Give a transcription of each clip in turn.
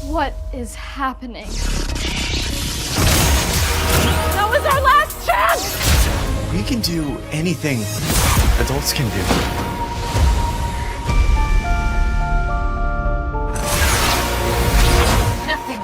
What is happening? That was our last chance! We can do anything adults can do. Nothing.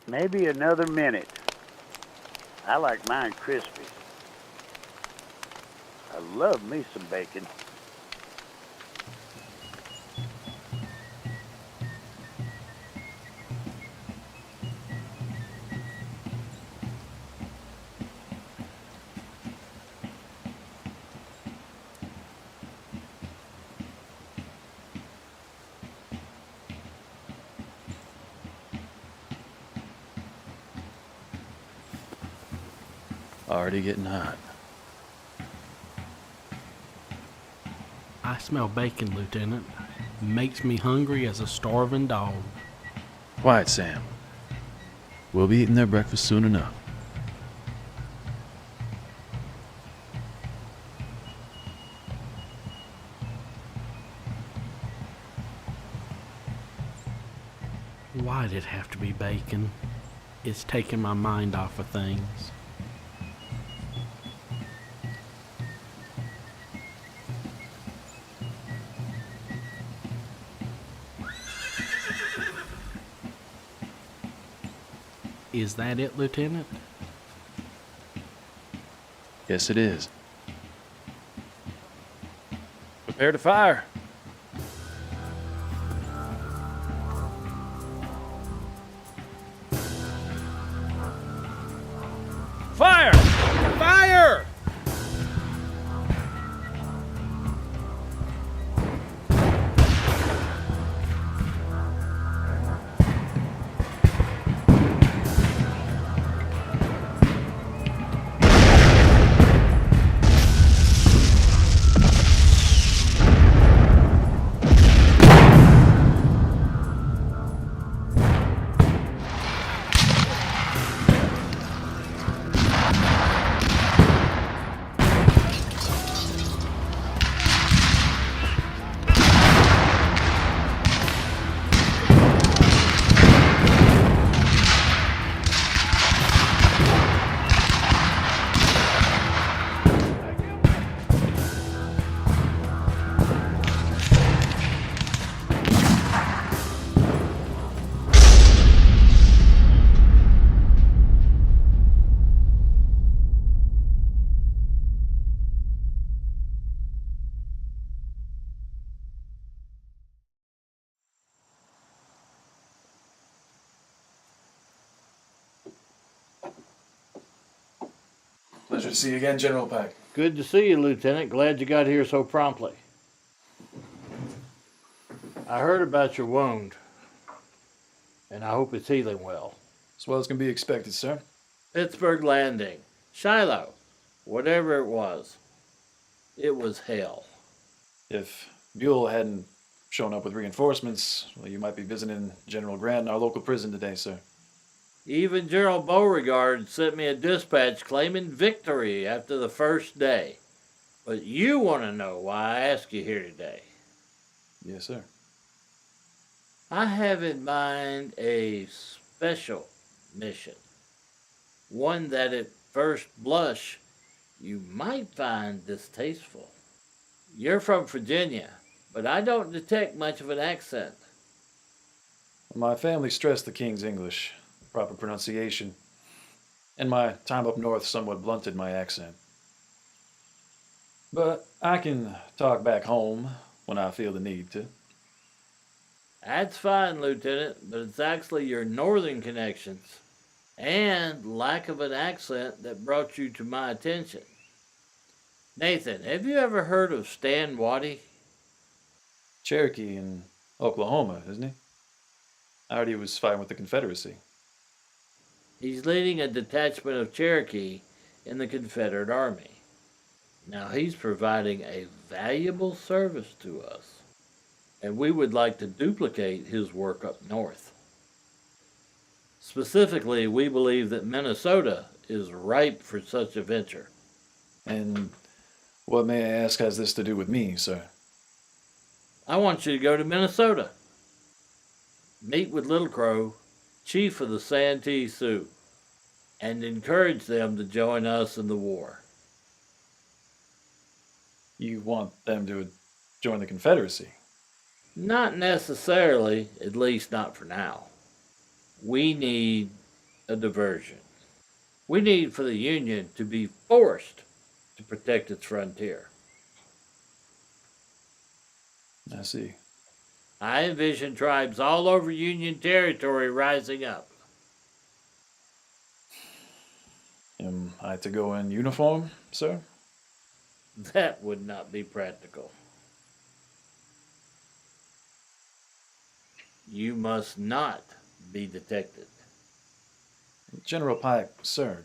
Maybe another minute. I like mine crispy. I love me some bacon. Already getting hot. I smell bacon, Lieutenant. Makes me hungry as a starving dog. Quiet, Sam. We'll be eating their breakfast soon enough. Why'd it have to be bacon? It's taking my mind off of things. Is that it, Lieutenant? Yes, it is. Prepare to fire. Fire! Fire! Pleasure to see you again, General Pike. Good to see you, Lieutenant. Glad you got here so promptly. I heard about your wound, and I hope it's healing well. As well as can be expected, sir. Pittsburgh Landing, Shiloh, whatever it was hell. If Buell hadn't shown up with reinforcements, well, you might be visiting General Grant in our local prison today, sir. Even General Beauregard sent me a dispatch claiming victory after the first day. But you want to know why I asked you here today. Yes, sir. I have in mind a special mission. One that at first blush you might find distasteful. You're from Virginia, but I don't detect much of an accent. My family stressed the King's English, proper pronunciation, and my time up north somewhat blunted my accent. But I can talk back home when I feel the need to. That's fine, Lieutenant, but it's actually your northern connections and lack of an accent that brought you to my attention. Nathan, have you ever heard of Stan Waddy? Cherokee in Oklahoma, isn't he? I heard he was fighting with the Confederacy. He's leading a detachment of Cherokee in the Confederate Army. Now he's providing a valuable service to us, and we would like to duplicate his work up north. Specifically, we believe that Minnesota is ripe for such a venture. And what, may I ask, has this to do with me, sir? I want you to go to Minnesota. Meet with Little Crow, chief of the Santee Sioux, and encourage them to join us in the war. You want them to join the Confederacy? Not necessarily, at least not for now. We need a diversion. We need for the Union to be forced to protect its frontier. I see. I envision tribes all over Union territory rising up. Am I to go in uniform, sir? That would not be practical. You must not be detected. General Pike, sir,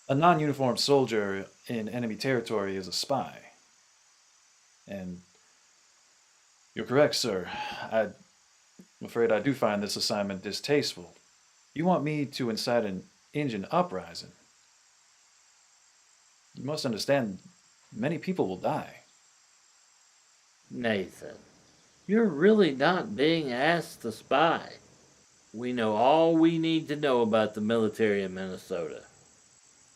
a non-uniformed soldier in enemy territory is a spy. And you're correct, sir. I'm afraid I do find this assignment distasteful. You want me to incite an Indian uprising? You must understand, many people will die. Nathan, you're really not being asked to spy. We know all we need to know about the military in Minnesota.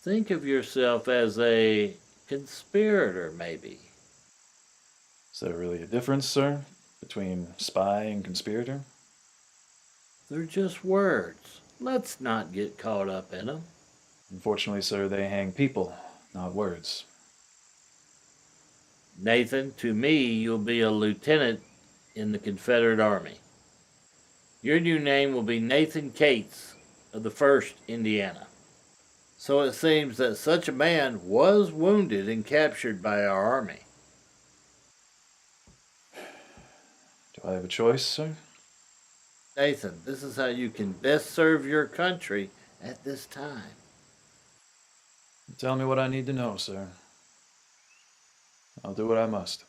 Think of yourself as a conspirator, maybe. Is there really a difference, sir, between spy and conspirator? They're just words. Let's not get caught up in them. Unfortunately, sir, they hang people, not words. Nathan, to me, you'll be a lieutenant in the Confederate Army. Your new name will be Nathan Cates of the 1st Indiana. So it seems that such a man was wounded and captured by our army. Do I have a choice, sir? Nathan, this is how you can best serve your country at this time. Tell me what I need to know, sir. I'll do what I must.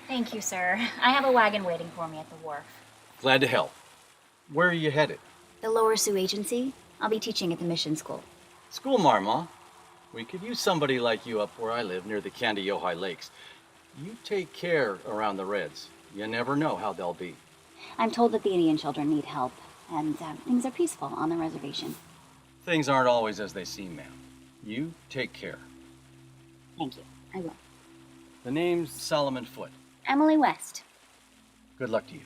Thank you, sir. I have a wagon waiting for me at the wharf. Glad to help. Where are you headed? The Lower Sioux Agency? I'll be teaching at the mission school. School marma. We could use somebody like you up where I live near the Candy-Ojai Lakes. You take care around the Reds. You never know how they'll be. I'm told that the Indian children need help, and things are peaceful on the reservation. Things aren't always as they seem, ma'am. You take care. Thank you. I will. The name's Solomon Foote. Emily West. Good luck to you.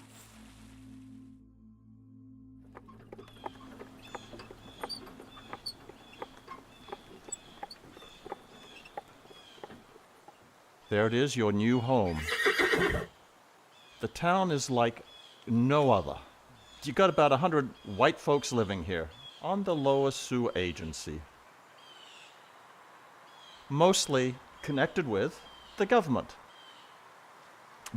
There it is, your new home. The town is like no other. You got about 100 white folks living here on the Lower Sioux Agency. Mostly connected with the government.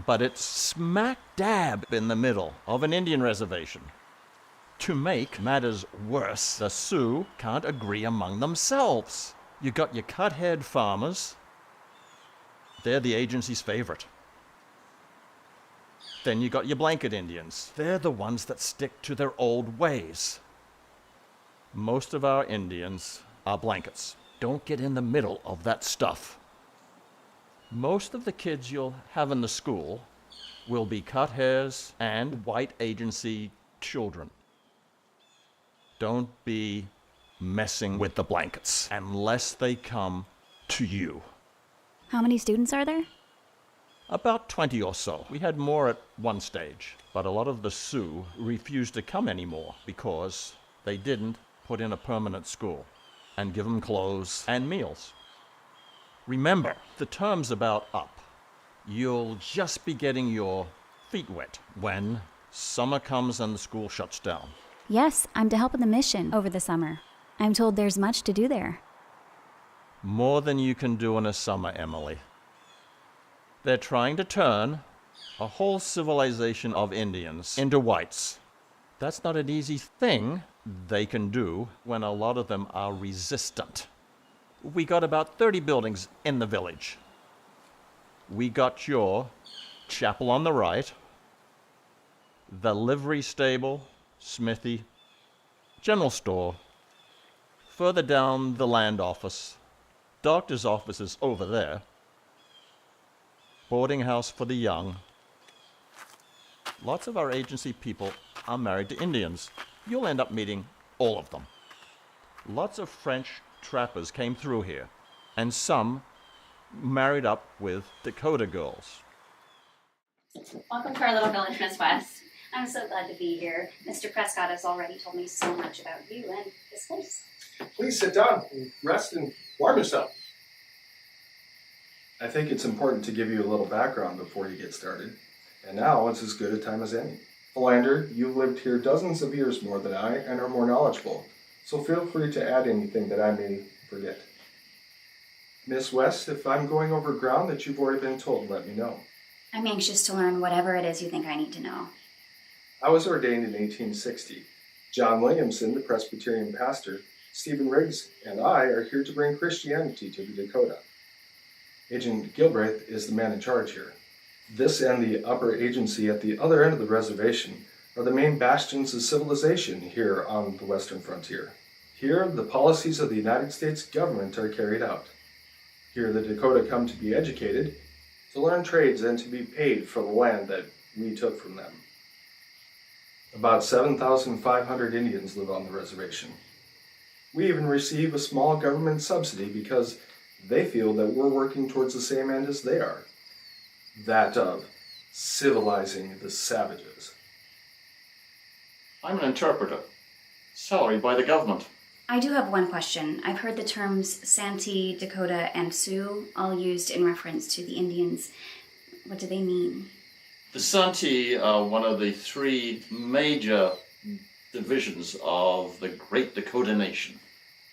But it's smack dab in the middle of an Indian reservation. To make matters worse, the Sioux can't agree among themselves. You got your cut-head farmers. They're the agency's favorite. Then you got your blanket Indians. They're the ones that stick to their old ways. Most of our Indians are blankets. Don't get in the middle of that stuff. Most of the kids you'll have in the school will be cut hairs and white agency children. Don't be messing with the blankets unless they come to you. How many students are there? About 20 or so. We had more at one stage, but a lot of the Sioux refused to come anymore because they didn't put in a permanent school and give them clothes and meals. Remember, the term's about up. You'll just be getting your feet wet when summer comes and the school shuts down. Yes, I'm to help with the mission over the summer. I'm told there's much to do there. More than you can do in a summer, Emily. They're trying to turn a whole civilization of Indians into whites. That's not an easy thing they can do when a lot of them are resistant. We got about 30 buildings in the village. We got your chapel on the right, the livery stable, smithy, general store, further down the land office, doctor's office is over there, boarding house for the young. Lots of our agency people are married to Indians. You'll end up meeting all of them. Lots of French trappers came through here, and some married up with Dakota girls. Welcome to our little village, Miss West. I'm so glad to be here. Mr. Prescott has already told me so much about you and this place. Please sit down and rest and warm yourself. I think it's important to give you a little background before you get started. And now it's as good a time as any. Philander, you've lived here dozens of years more than I and are more knowledgeable, so feel free to add anything that I may forget. Miss West, if I'm going over ground that you've already been told, let me know. I'm anxious to learn whatever it is you think I need to know. I was ordained in 1860. John Williamson, the Presbyterian pastor, Stephen Riggs, and I are here to bring Christianity to the Dakota. Agent Gilbreth is the man in charge here. This and the upper agency at the other end of the reservation are the main bastions of civilization here on the western frontier. Here, the policies of the United States government are carried out. Here, the Dakota come to be educated, to learn trades, and to be paid for the land that we took from them. About 7,500 Indians live on the reservation. We even receive a small government subsidy because they feel that we're working towards the same end as they are. That of civilizing the savages. I'm an interpreter, salaried by the government. I do have one question. I've heard the terms Santee, Dakota, and Sioux all used in reference to the Indians. What do they mean? The Santee are one of the three major divisions of the Great Dakota Nation.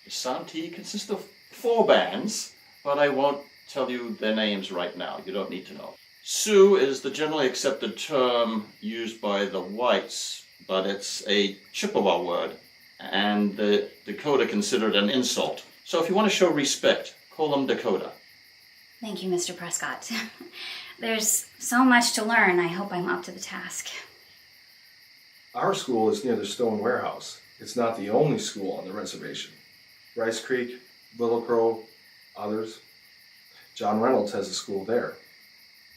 The Santee consists of 4 bands, but I won't tell you their names right now. You don't need to know. Sioux is the generally accepted term used by the whites, but it's a Chippewa word, and the Dakota considered an insult. So if you want to show respect, call them Dakota. Thank you, Mr. Prescott. There's so much to learn. I hope I'm up to the task. Our school is near the stone warehouse. It's not the only school on the reservation. Rice Creek, Little Crow, others. John Reynolds has a school there.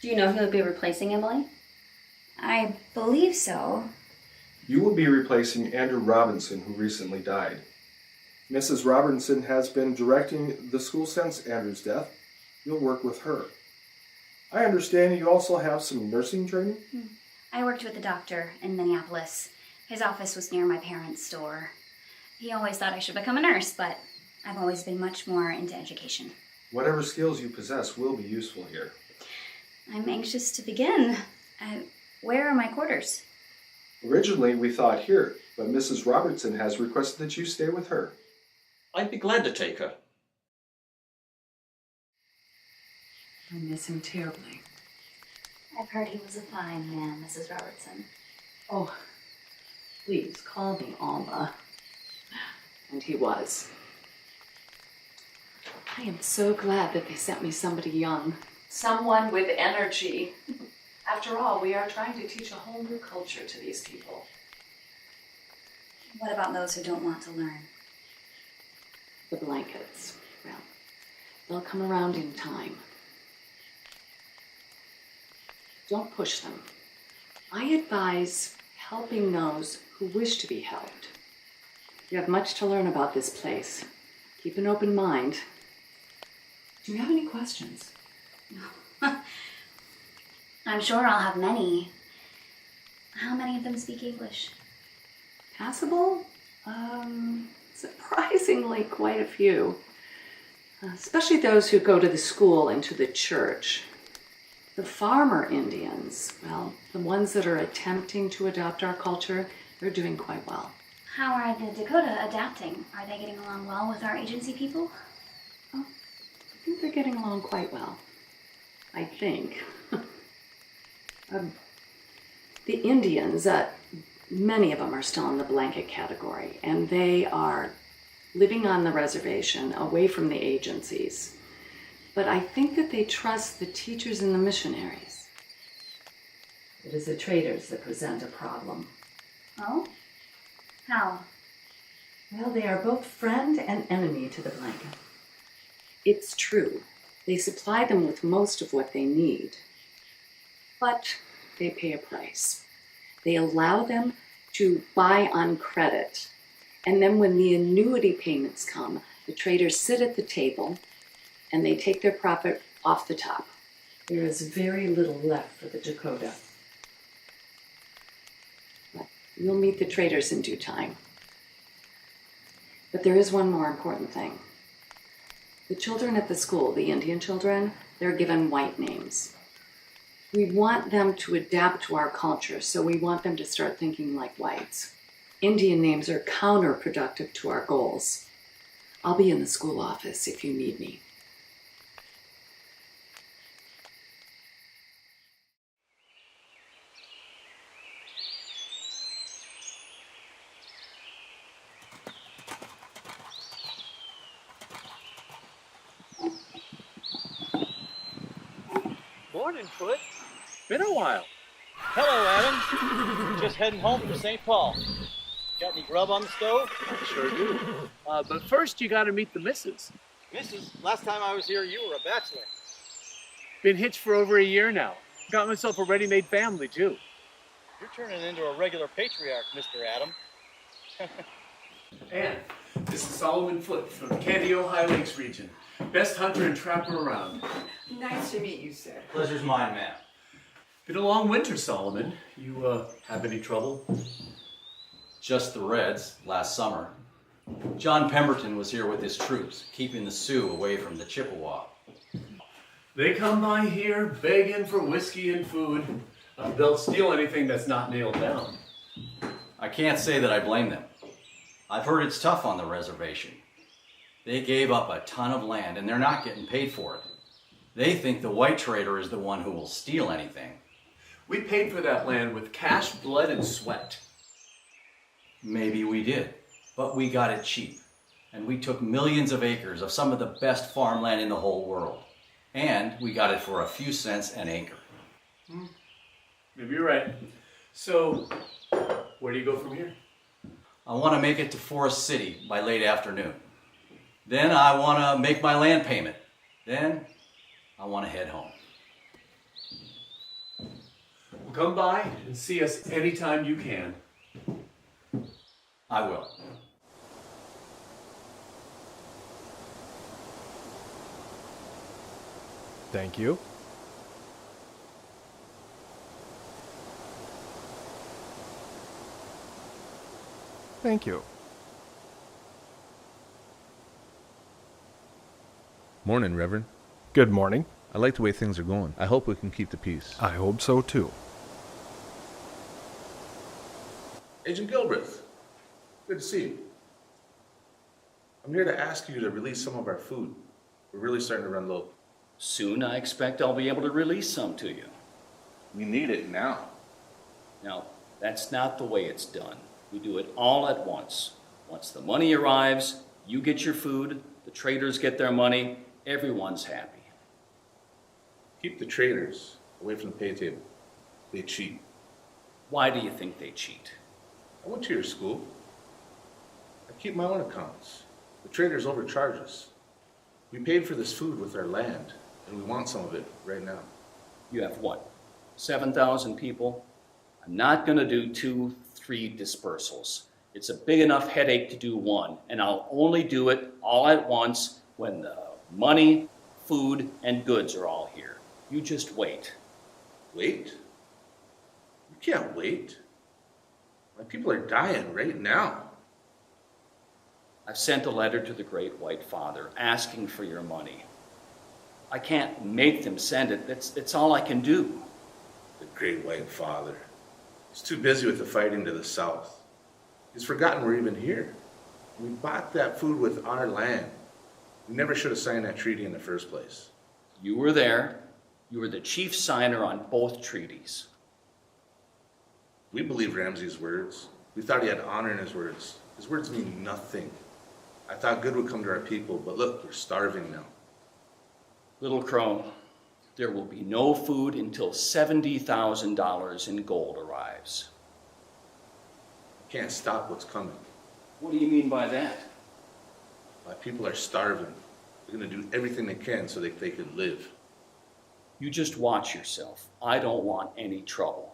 Do you know who will be replacing Emily? I believe so. You will be replacing Andrew Robinson, who recently died. Mrs. Robinson has been directing the school since Andrew's death. You'll work with her. I understand you also have some nursing training? I worked with a doctor in Minneapolis. His office was near my parents' store. He always thought I should become a nurse, but I've always been much more into education. Whatever skills you possess will be useful here. I'm anxious to begin. Where are my quarters? Originally, we thought here, but Mrs. Robertson has requested that you stay with her. I'd be glad to take her. I miss him terribly. I've heard he was a fine man, Mrs. Robertson. Oh, please call me Alma. And he was. I am so glad that they sent me somebody young. Someone with energy. After all, we are trying to teach a whole new culture to these people. What about those who don't want to learn? The blankets. Well, they'll come around in time. Don't push them. I advise helping those who wish to be helped. You have much to learn about this place. Keep an open mind. Do you have any questions? I'm sure I'll have many. How many of them speak English? Passable? Surprisingly quite a few. Especially those who go to the school and to the church. The farmer Indians, well, the ones that are attempting to adopt our culture, they're doing quite well. How are the Dakota adapting? Are they getting along well with our agency people? Oh, I think they're getting along quite well. I think. The Indians, many of them are still in the blanket category, and they are living on the reservation, away from the agencies. But I think that they trust the teachers and the missionaries. It is the traders that present a problem. Oh? How? Well, they are both friend and enemy to the blanket. It's true. They supply them with most of what they need. But they pay a price. They allow them to buy on credit. And then when the annuity payments come, the traders sit at the table and they take their profit off the top. There is very little left for the Dakota. But you'll meet the traders in due time. But there is one more important thing. The children at the school, the Indian children, they're given white names. We want them to adapt to our culture, so we want them to start thinking like whites. Indian names are counterproductive to our goals. I'll be in the school office if you need me. Morning, Foot. Been a while. Hello, Adam. Just heading home from St. Paul. Got any grub on the stove? Sure do. But first, you got to meet the missus. Mrs., last time I was here, you were a bachelor. Been hitched for over a year now. Got myself a ready-made family, too. You're turning into a regular patriarch, Mr. Adam. And this is Solomon Foote from the Candy, Ohio Lakes region. Best hunter and trapper around. Nice to meet you, sir. Pleasure's mine, ma'am. Been a long winter, Solomon. You, have any trouble? Just the Reds last summer. John Pemberton was here with his troops, keeping the Sioux away from the Chippewa. They come by here begging for whiskey and food. They'll steal anything that's not nailed down. I can't say that I blame them. I've heard it's tough on the reservation. They gave up a ton of land and they're not getting paid for it. They think the white trader is the one who will steal anything. We paid for that land with cash, blood, and sweat. Maybe we did, but we got it cheap. And we took millions of acres of some of the best farmland in the whole world. And we got it for a few cents an acre. Maybe you're right. So, where do you go from here? I want to make it to Forest City by late afternoon. Then I want to make my land payment. Then I want to head home. Well, come by and see us anytime you can. I will. Thank you. Thank you. Morning, Reverend. Good morning. I like the way things are going. I hope we can keep the peace. I hope so too. Agent Gilbreth, good to see you. I'm here to ask you to release some of our food. We're really starting to run low. Soon I expect I'll be able to release some to you. We need it now. Now, that's not the way it's done. We do it all at once. Once the money arrives, you get your food, the traders get their money, everyone's happy. Keep the traders away from the pay table. They cheat. Why do you think they cheat? I went to your school. I keep my own accounts. The traders overcharge us. We paid for this food with our land, and we want some of it right now. You have what, 7,000 people? I'm not going to do 2, 3 dispersals. It's a big enough headache to do one, and I'll only do it all at once when the money, food, and goods are all here. You just wait. Wait? You can't wait. My people are dying right now. I've sent a letter to the Great White Father asking for your money. I can't make them send it. That's all I can do. The Great White Father. He's too busy with the fighting to the south. He's forgotten we're even here. We bought that food with our land. We never should have signed that treaty in the first place. You were there. You were the chief signer on both treaties. We believe Ramsey's words. We thought he had honor in his words. His words mean nothing. I thought good would come to our people, but look, we're starving now. Little Crone, there will be no food until $70,000 in gold arrives. I can't stop what's coming. What do you mean by that? My people are starving. They're going to do everything they can so that they can live. You just watch yourself. I don't want any trouble.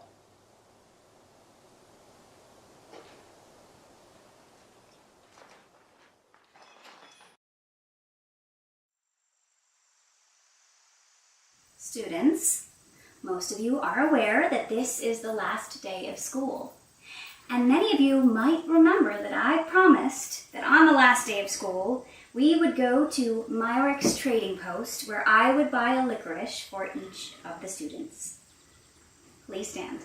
Students, most of you are aware that this is the last day of school. And many of you might remember that I promised that on the last day of school, we would go to Myrick's trading post where I would buy a licorice for each of the students. Please stand.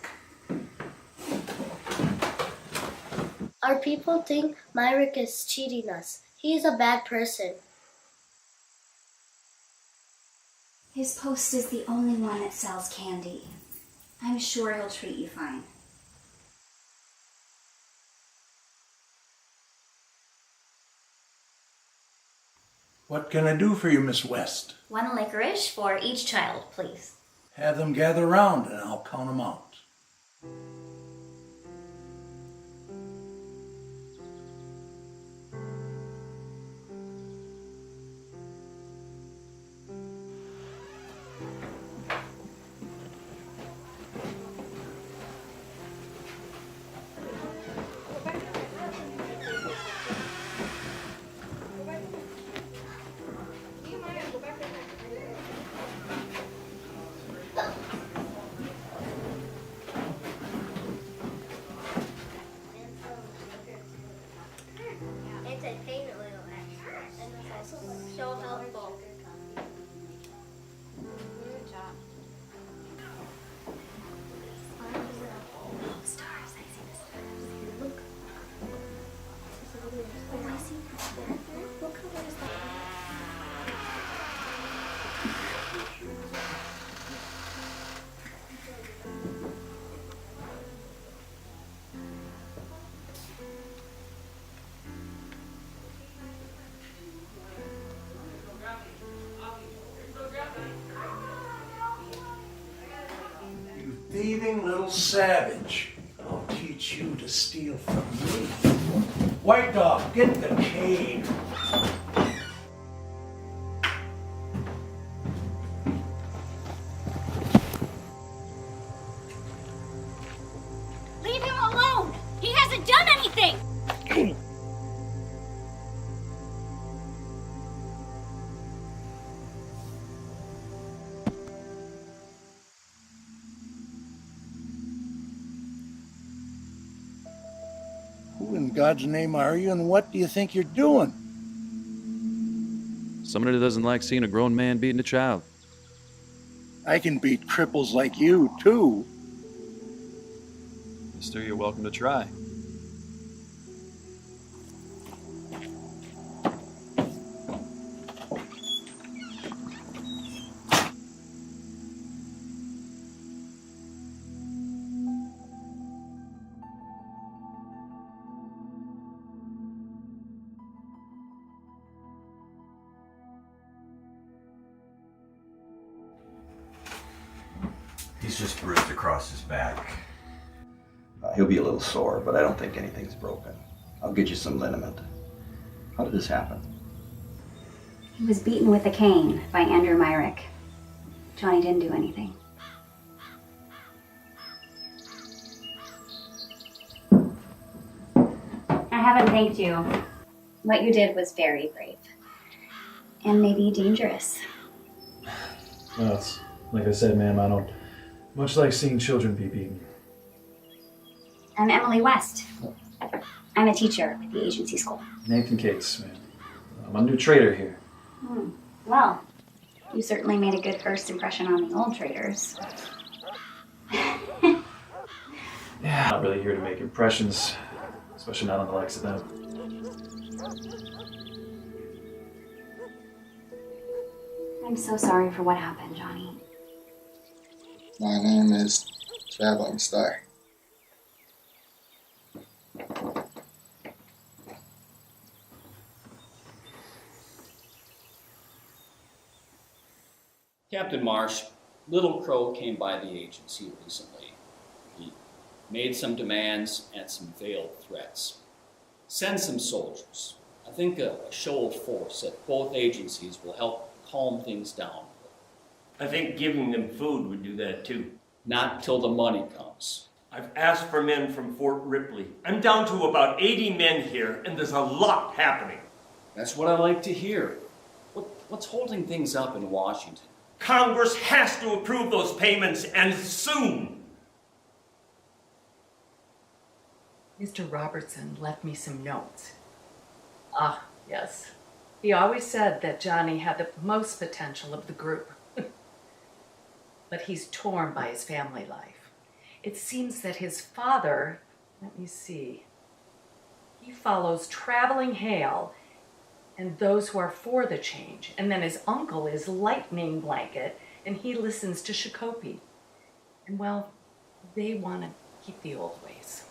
Our people think Myrick is cheating us. He is a bad person. His post is the only one that sells candy. I'm sure he'll treat you fine. What can I do for you, Miss West? One licorice for each child, please. Have them gather round and I'll count them out. So helpful. Stars, I see the stars. Look. Oh, I see the stars. What color is that? You thieving little savage. I'll teach you to steal from me. White Dog, get the cane. Leave him alone! He hasn't done anything! Who in God's name are you and what do you think you're doing? Somebody that doesn't like seeing a grown man beating a child. I can beat cripples like you, too. Mister, you're welcome to try. He's just bruised across his back. He'll be a little sore, but I don't think anything's broken. I'll get you some liniment. How did this happen? He was beaten with a cane by Andrew Myrick. Johnny didn't do anything. I haven't thanked you. What you did was very brave. And maybe dangerous. Well, it's like I said, ma'am, I don't much like seeing children be beaten. I'm Emily West. I'm a teacher at the agency school. Nathan Cates, ma'am. I'm a new trader here. Well, you certainly made a good first impression on the old traders. Yeah, I'm not really here to make impressions, especially not on the likes of them. I'm so sorry for what happened, Johnny. My name is Traveling Star. Captain Marsh, Little Crow came by the agency recently. He made some demands and some veiled threats. Send some soldiers. I think a show of force at both agencies will help calm things down. I think giving them food would do that too. Not till the money comes. I've asked for men from Fort Ripley. I'm down to about 80 men here, and there's a lot happening. That's what I like to hear. What's holding things up in Washington? Congress has to approve those payments, and soon. Mr. Robertson left me some notes. Ah, yes. He always said that Johnny had the most potential of the group. But he's torn by his family life. It seems that his father, let me see, he follows Traveling Hale and those who are for the change. And then his uncle is Lightning Blanket, and he listens to Shakopee. And well, they want to keep the old ways.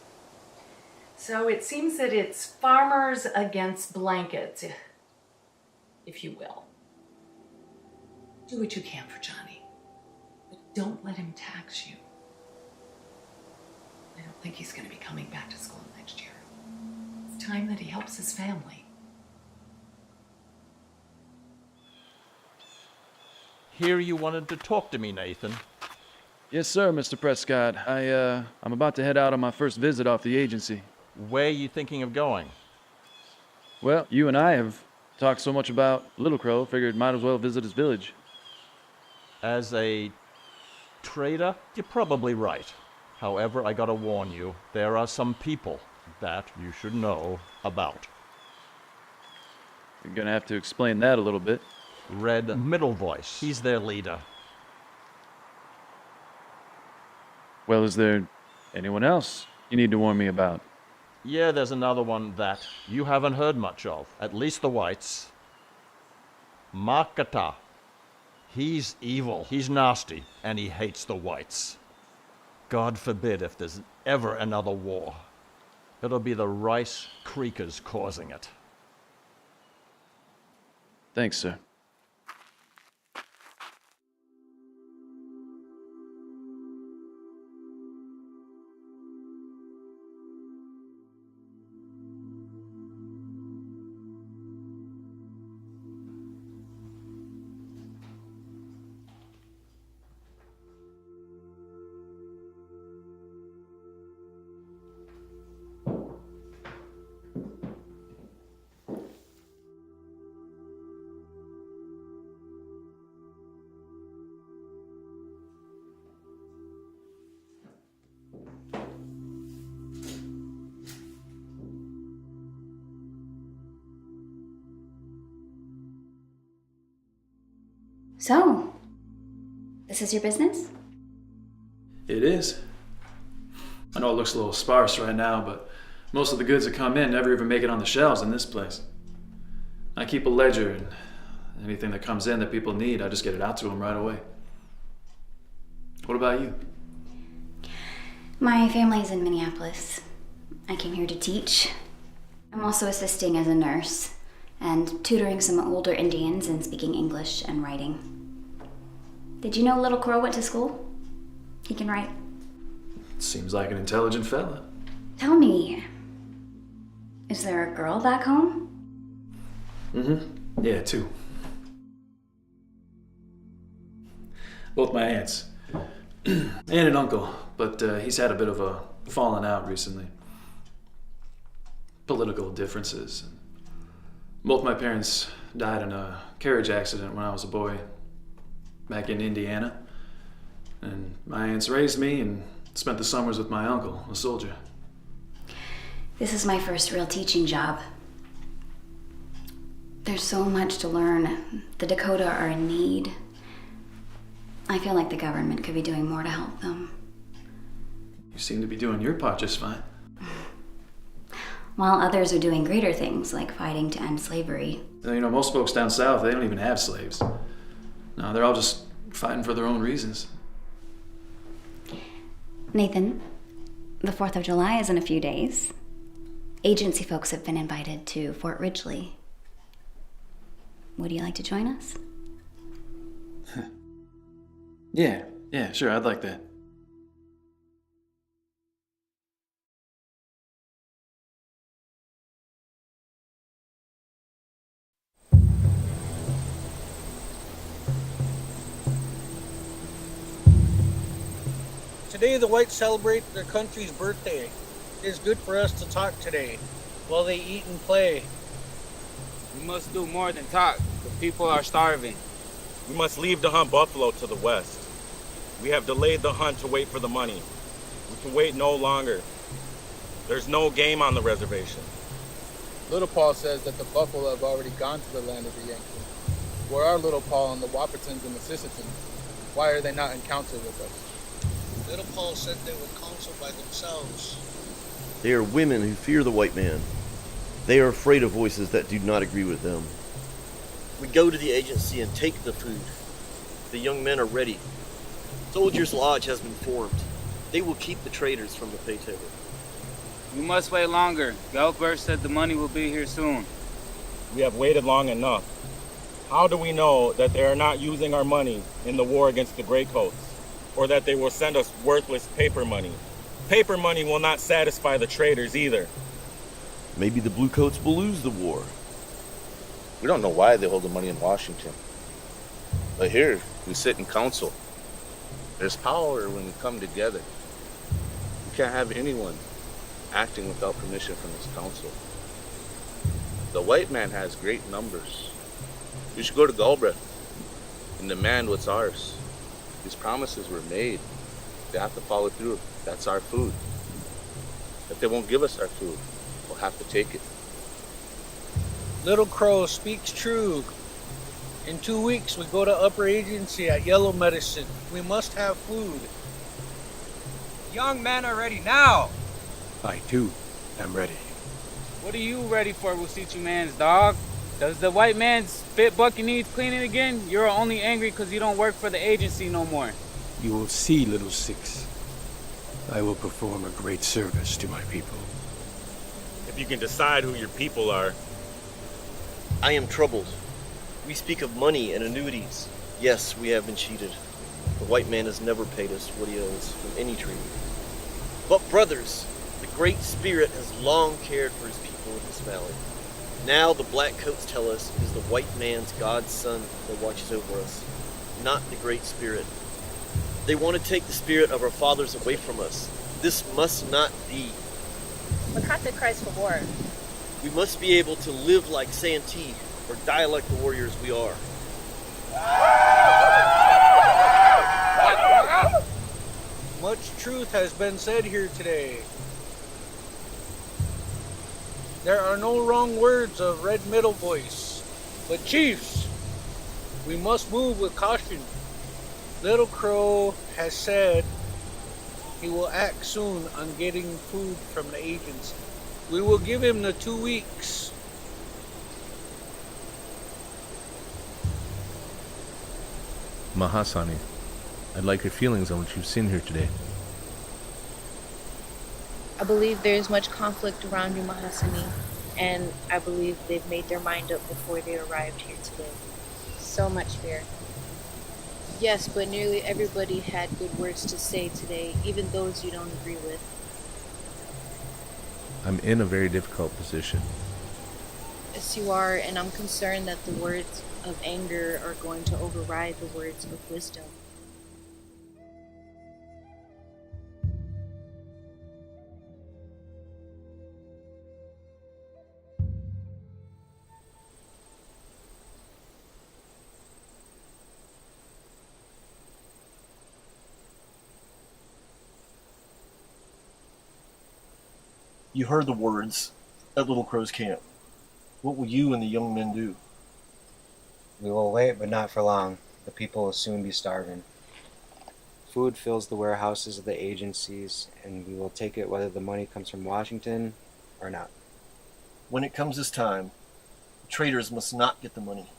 So it seems that it's farmers against blankets, if you will. Do what you can for Johnny, but don't let him tax you. I don't think he's going to be coming back to school next year. It's time that he helps his family. Hear you wanted to talk to me, Nathan. Yes, sir, Mr. Prescott. I'm about to head out on my first visit off the agency. Where are you thinking of going? Well, you and I have talked so much about Little Crow, figured might as well visit his village. As a trader, you're probably right. However, I gotta warn you, there are some people that you should know about. You're gonna have to explain that a little bit. Red Middle Voice, he's their leader. Well, is there anyone else you need to warn me about? Yeah, there's another one that you haven't heard much of, at least the whites. Makata. He's evil, he's nasty, and he hates the whites. God forbid if there's ever another war. It'll be the Rice Creekers causing it. Thanks, sir. So, this This is your business? It is. I know it looks a little sparse right now, but most of the goods that come in never even make it on the shelves in this place. I keep a ledger, and anything that comes in that people need, I just get it out to them right away. What about you? My family's in Minneapolis. I came here to teach. I'm also assisting as a nurse and tutoring some older Indians in speaking English and writing. Did you know Little Crow went to school? He can write. Seems like an intelligent fella. Tell me, is there a girl back home? Mm-hmm. Yeah, 2. Both my aunts. And an uncle, but he's had a bit of a falling out recently. Political differences. Both my parents died in a carriage accident when I was a boy, back in Indiana. And my aunts raised me and spent the summers with my uncle, a soldier. This is my first real teaching job. There's so much to learn. The Dakota are in need. I feel like the government could be doing more to help them. You seem to be doing your part just fine. While others are doing greater things, like fighting to end slavery. You know, most folks down south, they don't even have slaves. No, they're all just fighting for their own reasons. Nathan, the 4th of July is in a few days. Agency folks have been invited to Fort Ridgely. Would you like to join us? Yeah, sure, I'd like that. Today the whites celebrate their country's birthday. It is good for us to talk today, while they eat and play. We must do more than talk. The people are starving. We must leave to hunt buffalo to the west. We have delayed the hunt to wait for the money. We can wait no longer. There's no game on the reservation. Little Paul says that the buffalo have already gone to the land of the Yankees. Where are Little Paul and the Wappertons and the Sissitons? Why are they not in council with us? Little Paul said they would counsel by themselves. They are women who fear the white man. They are afraid of voices that do not agree with them. We go to the agency and take the food. The young men are ready. Soldiers' Lodge has been formed. They will keep the traitors from the pay table. We must wait longer. Gelbert said the money will be here soon. We have waited long enough. How do we know that they are not using our money in the war against the Graycoats? Or that they will send us worthless paper money? Paper money will not satisfy the traitors either. Maybe the Bluecoats will lose the war. We don't know why they hold the money in Washington. But here, we sit in council. There's power when we come together. We can't have anyone acting without permission from this council. The white man has great numbers. We should go to Galbraith and demand what's ours. These promises were made. They have to follow through. That's our food. If they won't give us our food, we'll have to take it. Little Crow speaks true. In 2 weeks, we go to Upper Agency at Yellow Medicine. We must have food. Young men are ready now. I too am ready. What are you ready for, Wasichu man's dog? Does the white man's spit bucket needs cleaning again? You're only angry because you don't work for the agency no more. You will see, Little Six. I will perform a great service to my people. If you can decide who your people are. I am troubled. We speak of money and annuities. Yes, we have been cheated. The white man has never paid us what he owes from any treaty. But brothers, the Great Spirit has long cared for his people in this valley. Now the black coats tell us it is the white man's God's son that watches over us, not the Great Spirit. They want to take the spirit of our fathers away from us. This must not be. Makata cries for war. We must be able to live like Santee or die like the warriors we are. Much truth has been said here today. There are no wrong words of Red Middle Voice. But chiefs, we must move with caution. Little Crow has said he will act soon on getting food from the agency. We will give him the 2 weeks. Mahasani, I'd like your feelings on what you've seen here today. I believe there is much conflict around you, Mahasani, and I believe they've made their mind up before they arrived here today. So much fear. Yes, but nearly everybody had good words to say today, even those you don't agree with. I'm in a very difficult position. Yes, you are, and I'm concerned that the words of anger are going to override the words of wisdom. You heard the words at Little Crow's camp. What will you and the young men do? We will wait, but not for long. The people will soon be starving. Food fills the warehouses of the agencies, and we will take it whether the money comes from Washington or not. When it comes this time, the traitors must not get the money.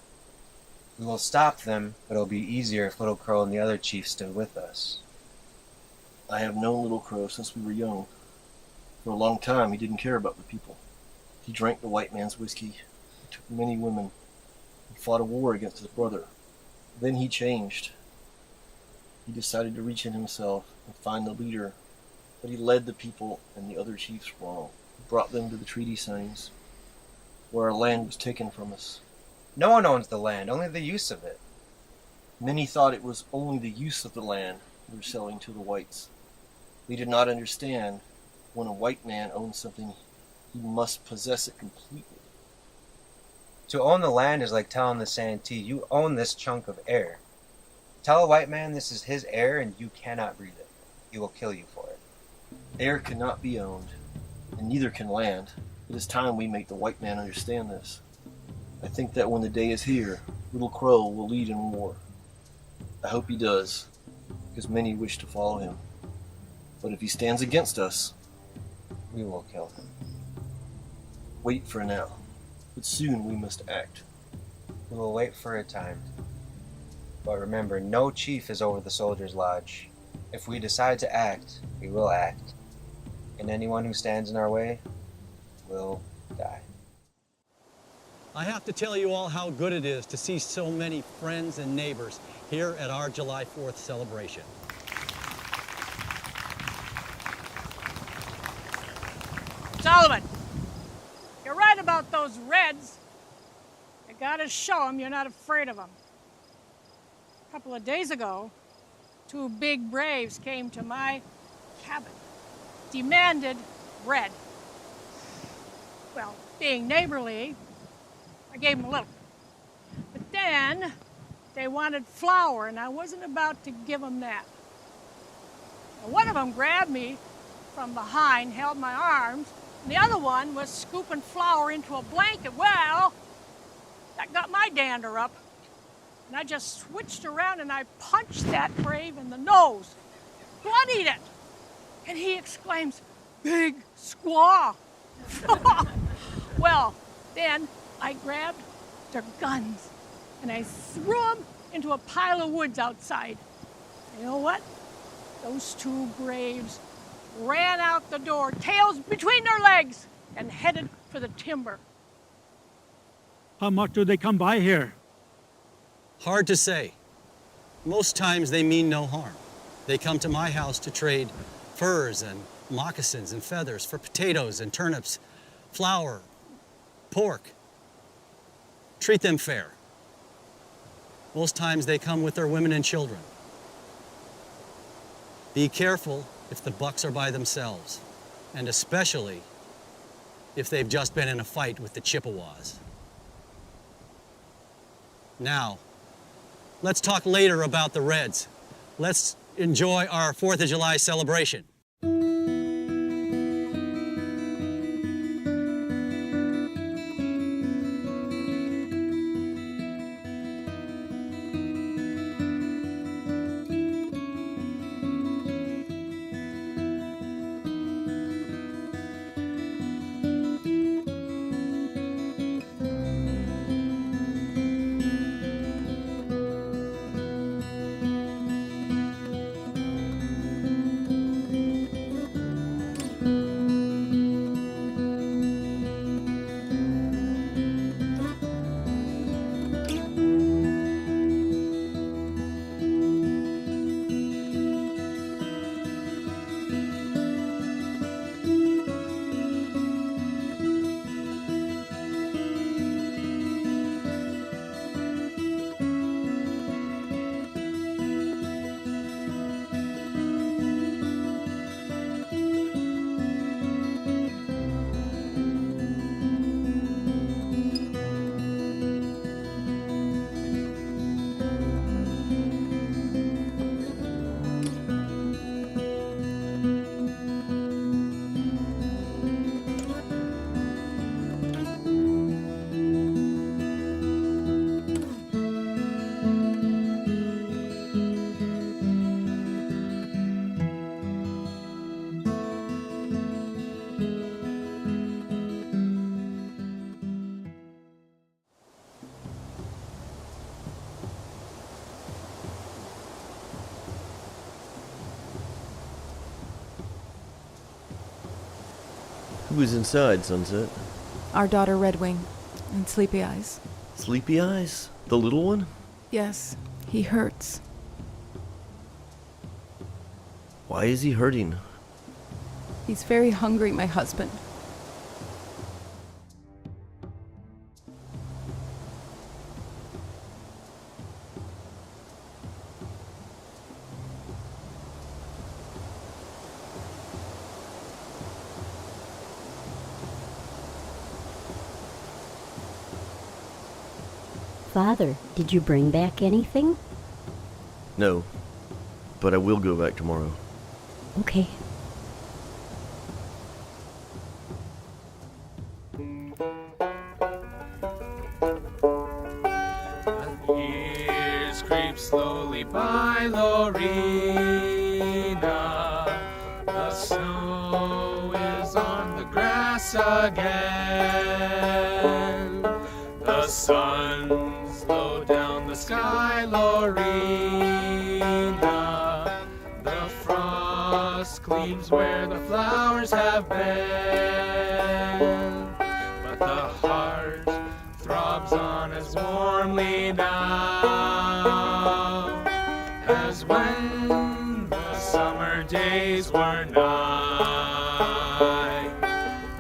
We will stop them, but it'll be easier if Little Crow and the other chiefs stood with us. I have known Little Crow since we were young. For a long time, he didn't care about the people. He drank the white man's whiskey, took many women, and fought a war against his brother. Then he changed. He decided to reach in himself and find the leader, but he led the people and the other chiefs wrong. He brought them to the treaty signs, where our land was taken from us. No one owns the land, only the use of it. Many thought it was only the use of the land we were selling to the whites. They did not understand when a white man owns something, he must possess it completely. To own the land is like telling the Santee, you own this chunk of air. Tell a white man this is his air and you cannot breathe it. He will kill you for it. Air cannot be owned, and neither can land. It is time we make the white man understand this. I think that when the day is here, Little Crow will lead in war. I hope he does, because many wish to follow him. But if he stands against us, we will kill him. Wait for now, but soon we must act. We will wait for a time. But remember, no chief is over the soldiers' lodge. If we decide to act, we will act. And anyone who stands in our way will die. I have to tell you all how good it is to see so many friends and neighbors here at our July 4th celebration. Solomon, you're right about those Reds. You gotta show them you're not afraid of them. A couple of days ago, 2 big braves came to my cabin, demanded bread. Well, being neighborly, I gave them a little. But then they wanted flour, and I wasn't about to give them that. Now, one of them grabbed me from behind, held my arms, and the other one was scooping flour into a blanket. Well, that got my dander up. And I just switched around and I punched that brave in the nose. Bloodied it. And he exclaims, "Big squaw." Well, then I grabbed their guns and I threw them into a pile of woods outside. You know what? Those 2 braves ran out the door, tails between their legs, and headed for the timber. How much do they come by here? Hard to say. Most times they mean no harm. They come to my house to trade furs and moccasins and feathers for potatoes and turnips, flour, pork. Treat them fair. Most times they come with their women and children. Be careful if the bucks are by themselves, and especially if they've just been in a fight with the Chippewas. Now, let's talk later about the Reds. Let's enjoy our 4th of July celebration. Who's inside, Sunset? Our daughter Redwing and Sleepy Eyes. Sleepy Eyes? The little one? Yes, he hurts. Why is he hurting? He's very hungry, my husband. Father, did you bring back anything? No, but I will go back tomorrow. Okay. Years creep slowly by, Lorena. The snow is on the grass again. The sun's low down the sky, Lorena. The frost gleams where the flowers have been. But the heart throbs on as warmly now as when the summer days were nigh.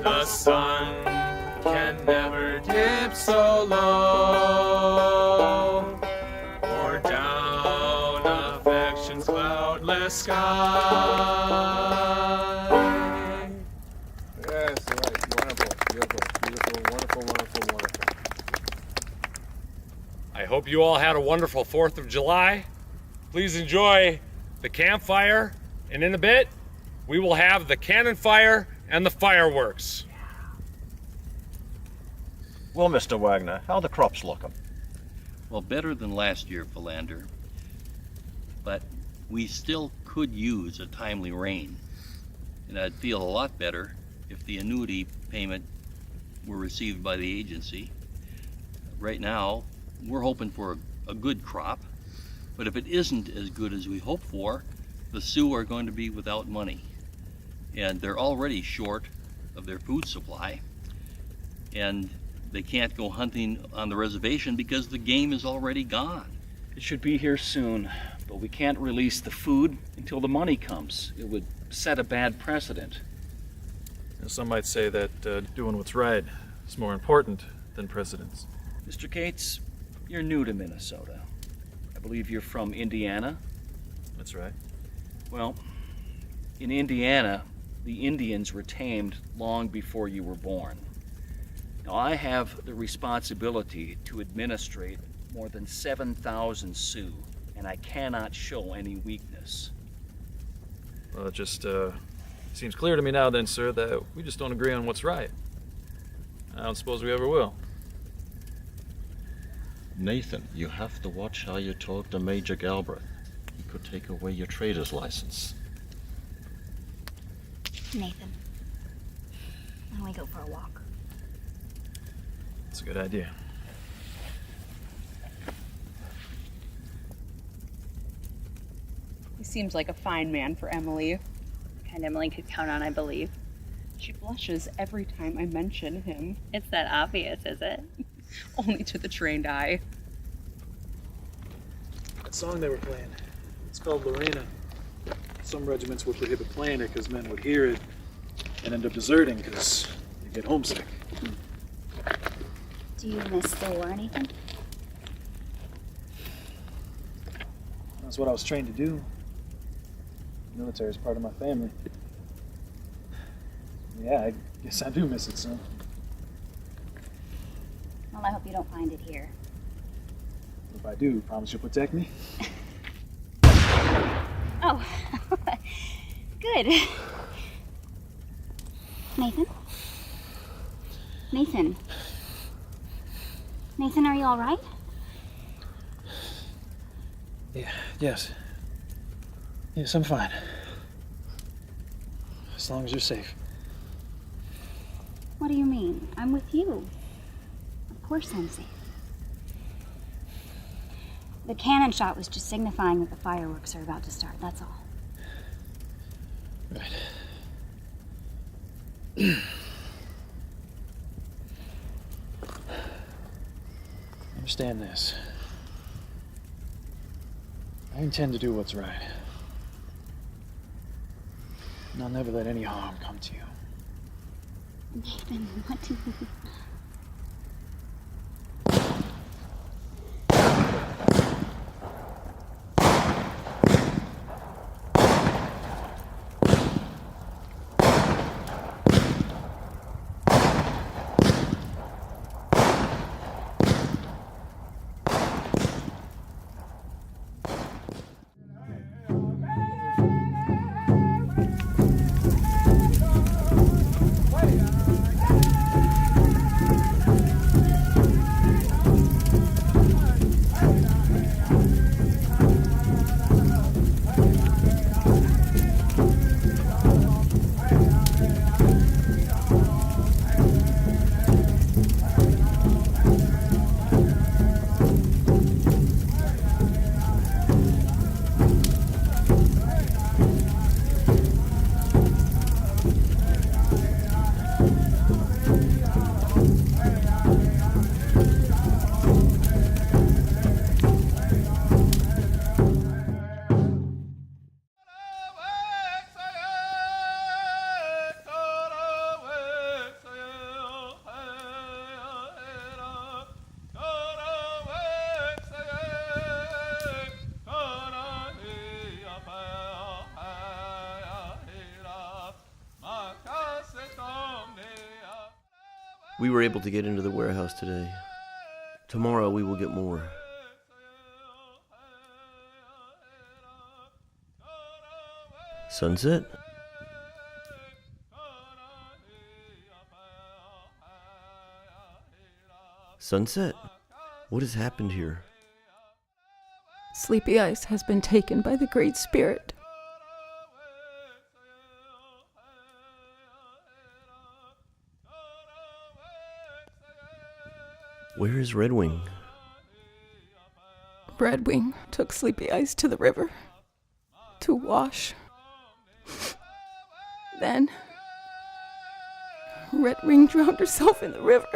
The sun can never dip so low or down affection's cloudless sky. Yes, right. Wonderful, beautiful, beautiful, wonderful, wonderful, wonderful. I hope you all had a wonderful 4th of July. Please enjoy the campfire, and in a bit, we will have the cannon fire and the fireworks. Well, Mr. Wagner, how are the crops looking? Well, better than last year, Philander. But we still could use a timely rain. And I'd feel a lot better if the annuity payment were received by the agency. Right now, we're hoping for a good crop. But if it isn't as good as we hope for, the Sioux are going to be without money. And they're already short of their food supply. And they can't go hunting on the reservation because the game is already gone. It should be here soon, but we can't release the food until the money comes. It would set a bad precedent. Some might say that doing what's right is more important than precedence. Mr. Cates, you're new to Minnesota. I believe you're from Indiana? That's right. Well, in Indiana, the Indians were tamed long before you were born. Now, I have the responsibility to administrate more than 7,000 Sioux, and I cannot show any weakness. Well, it just seems clear to me now then, sir, that we just don't agree on what's right. I don't suppose we ever will. Nathan, you have to watch how you talk to Major Galbraith. He could take away your trader's license. Nathan, why don't we go for a walk? It's a good idea. He seems like a fine man for Emily. And Emily could count on, I believe. She blushes every time I mention him. It's that obvious, is it? Only to the trained eye. That song they were playing, it's called Lorena. Some regiments would prohibit playing it because men would hear it and end up deserting because they get homesick. Do you miss the war, Nathan? That's what I was trained to do. The military is part of my family. Yeah, I guess I do miss it, son. Well, I hope you don't find it here. If I do, promise you'll protect me? Oh, good. Nathan? Nathan? Nathan, are you all right? Yeah, yes. Yes, I'm fine. As long as you're safe. What do you mean? I'm with you. Of course I'm safe. The cannon shot was just signifying that the fireworks are about to start, that's all. Right. Understand this. I intend to do what's right. And I'll never let any harm come to you. Nathan, what do you... We were able to get into the warehouse today. Tomorrow we will get more. Sunset? Sunset? What has happened here? Sleepy Eyes has been taken by the Great Spirit. Where is Redwing? Redwing took Sleepy Eyes to the river to wash. Then Redwing drowned herself in the river.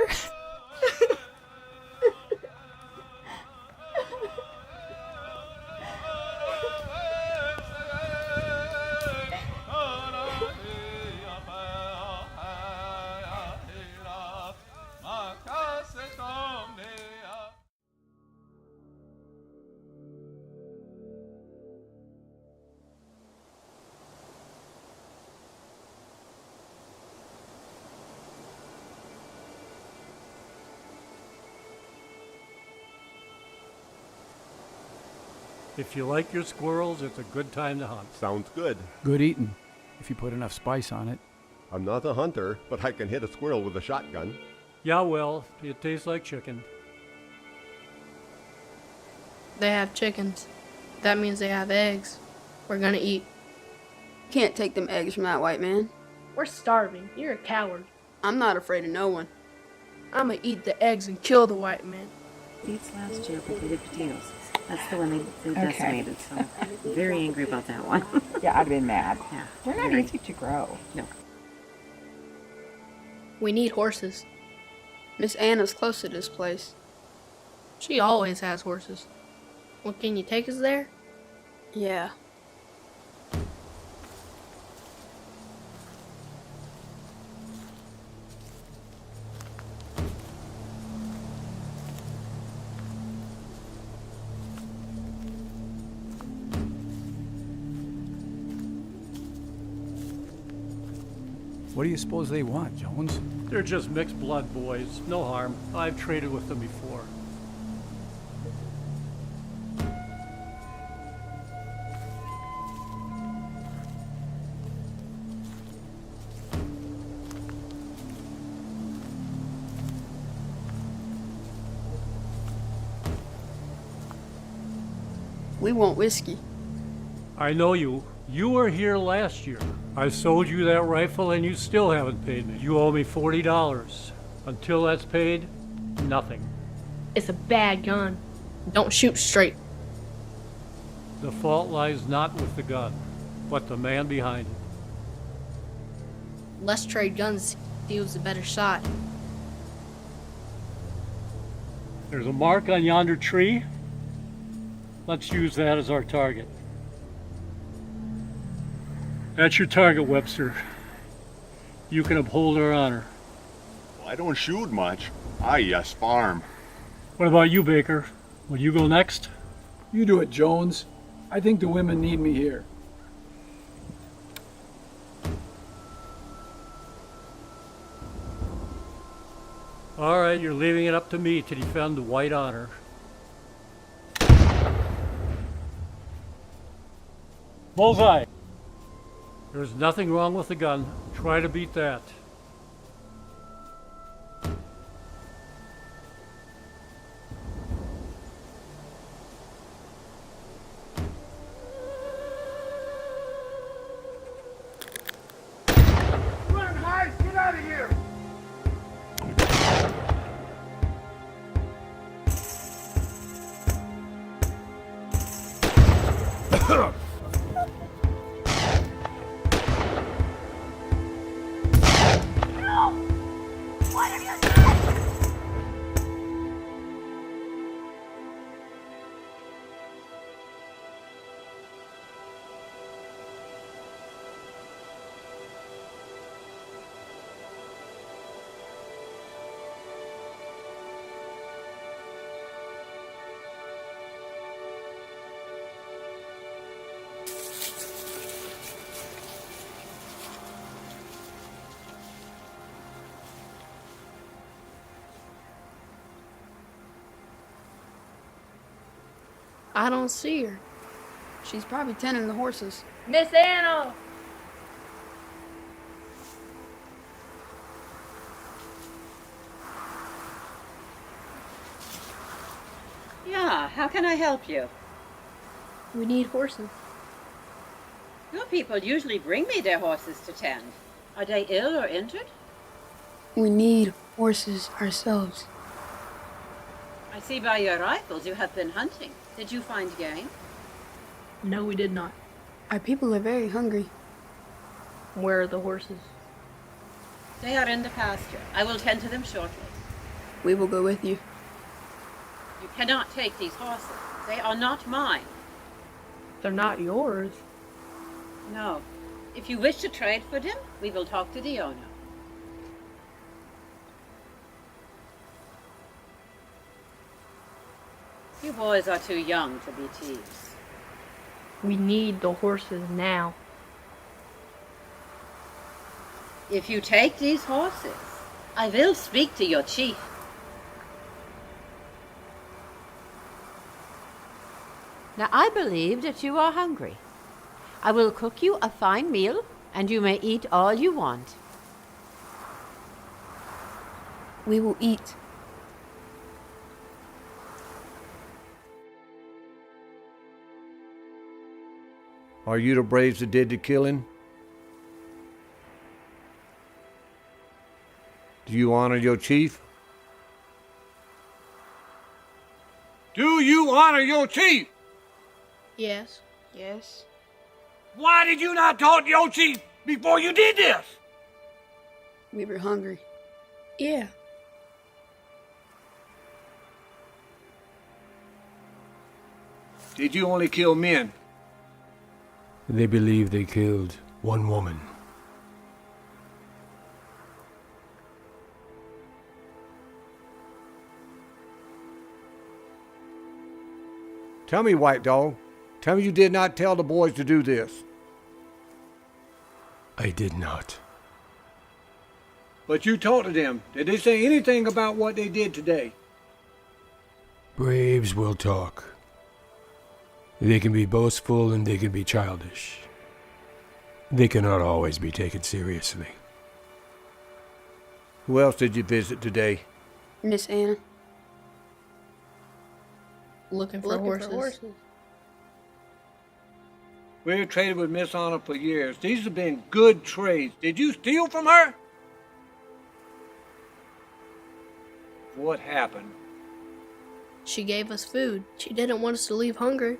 If you like your squirrels, it's a good time to hunt. Sounds good. Good eating, if you put enough spice on it. I'm not a hunter, but I can hit a squirrel with a shotgun. Yeah, well, it tastes like chicken. They have chickens. That means they have eggs. We're gonna eat. Can't take them eggs from that white man. We're starving. You're a coward. I'm not afraid of no one. I'ma eat the eggs and kill the white man. These last year they did potatoes. That's the one they decimated, so I'm very angry about that one. Yeah, I'd have been mad. Yeah, They're not easy to grow. No. We need horses. Miss Anna's close to this place. She always has horses. Well, can you take us there? Yeah. What do you suppose they want, Jones? They're just mixed blood boys. No harm. I've traded with them before. We want whiskey. I know you. You were here last year. I sold you that rifle and you still haven't paid me. You owe me $40. Until that's paid, nothing. It's a bad gun. Don't shoot straight. The fault lies not with the gun, but the man behind it. Let's trade guns. He was a better shot. There's a mark on yonder tree. Let's use that as our target. That's your target, Webster. You can uphold our honor. Well, I don't shoot much. I just farm. What about you, Baker? Will you go next? You do it, Jones. I think the women need me here. All right, you're leaving it up to me to defend the white honor. Bullseye! There's nothing wrong with the gun. Try to beat that. Run, Heist! Get out of here! What have you done? I don't see her. She's probably tending the horses. Miss Anna! Yeah, how can I help you? We need horses. Your people usually bring me their horses to tend. Are they ill or injured? We need horses ourselves. I see by your rifles you have been hunting. Did you find game? No, we did not. Our people are very hungry. Where are the horses? They are in the pasture. I will tend to them shortly. We will go with you. You cannot take these horses. They are not mine. They're not yours. No. If you wish to trade for them, we will talk to the owner. You boys are too young to be thieves. We need the horses now. If you take these horses, I will speak to your chief. Now I believe that you are hungry. I will cook you a fine meal, and you may eat all you want. We will eat. Are you the braves that did the killing? Do you honor your chief? Do you honor your chief? Yes. Yes. Why did you not talk to your chief before you did this? We were hungry. Yeah. Did you only kill men? They believe they killed one woman. Tell me, White Dog. Tell me you did not tell the boys to do this. I did not. But you talked to them. Did they say anything about what they did today? Braves will talk. They can be boastful and they can be childish. They cannot always be taken seriously. Who else did you visit today? Miss Anna. Looking for horses. We've traded with Miss Anna for years. These have been good trades. Did you steal from her? What happened? She gave us food. She didn't want us to leave hungry.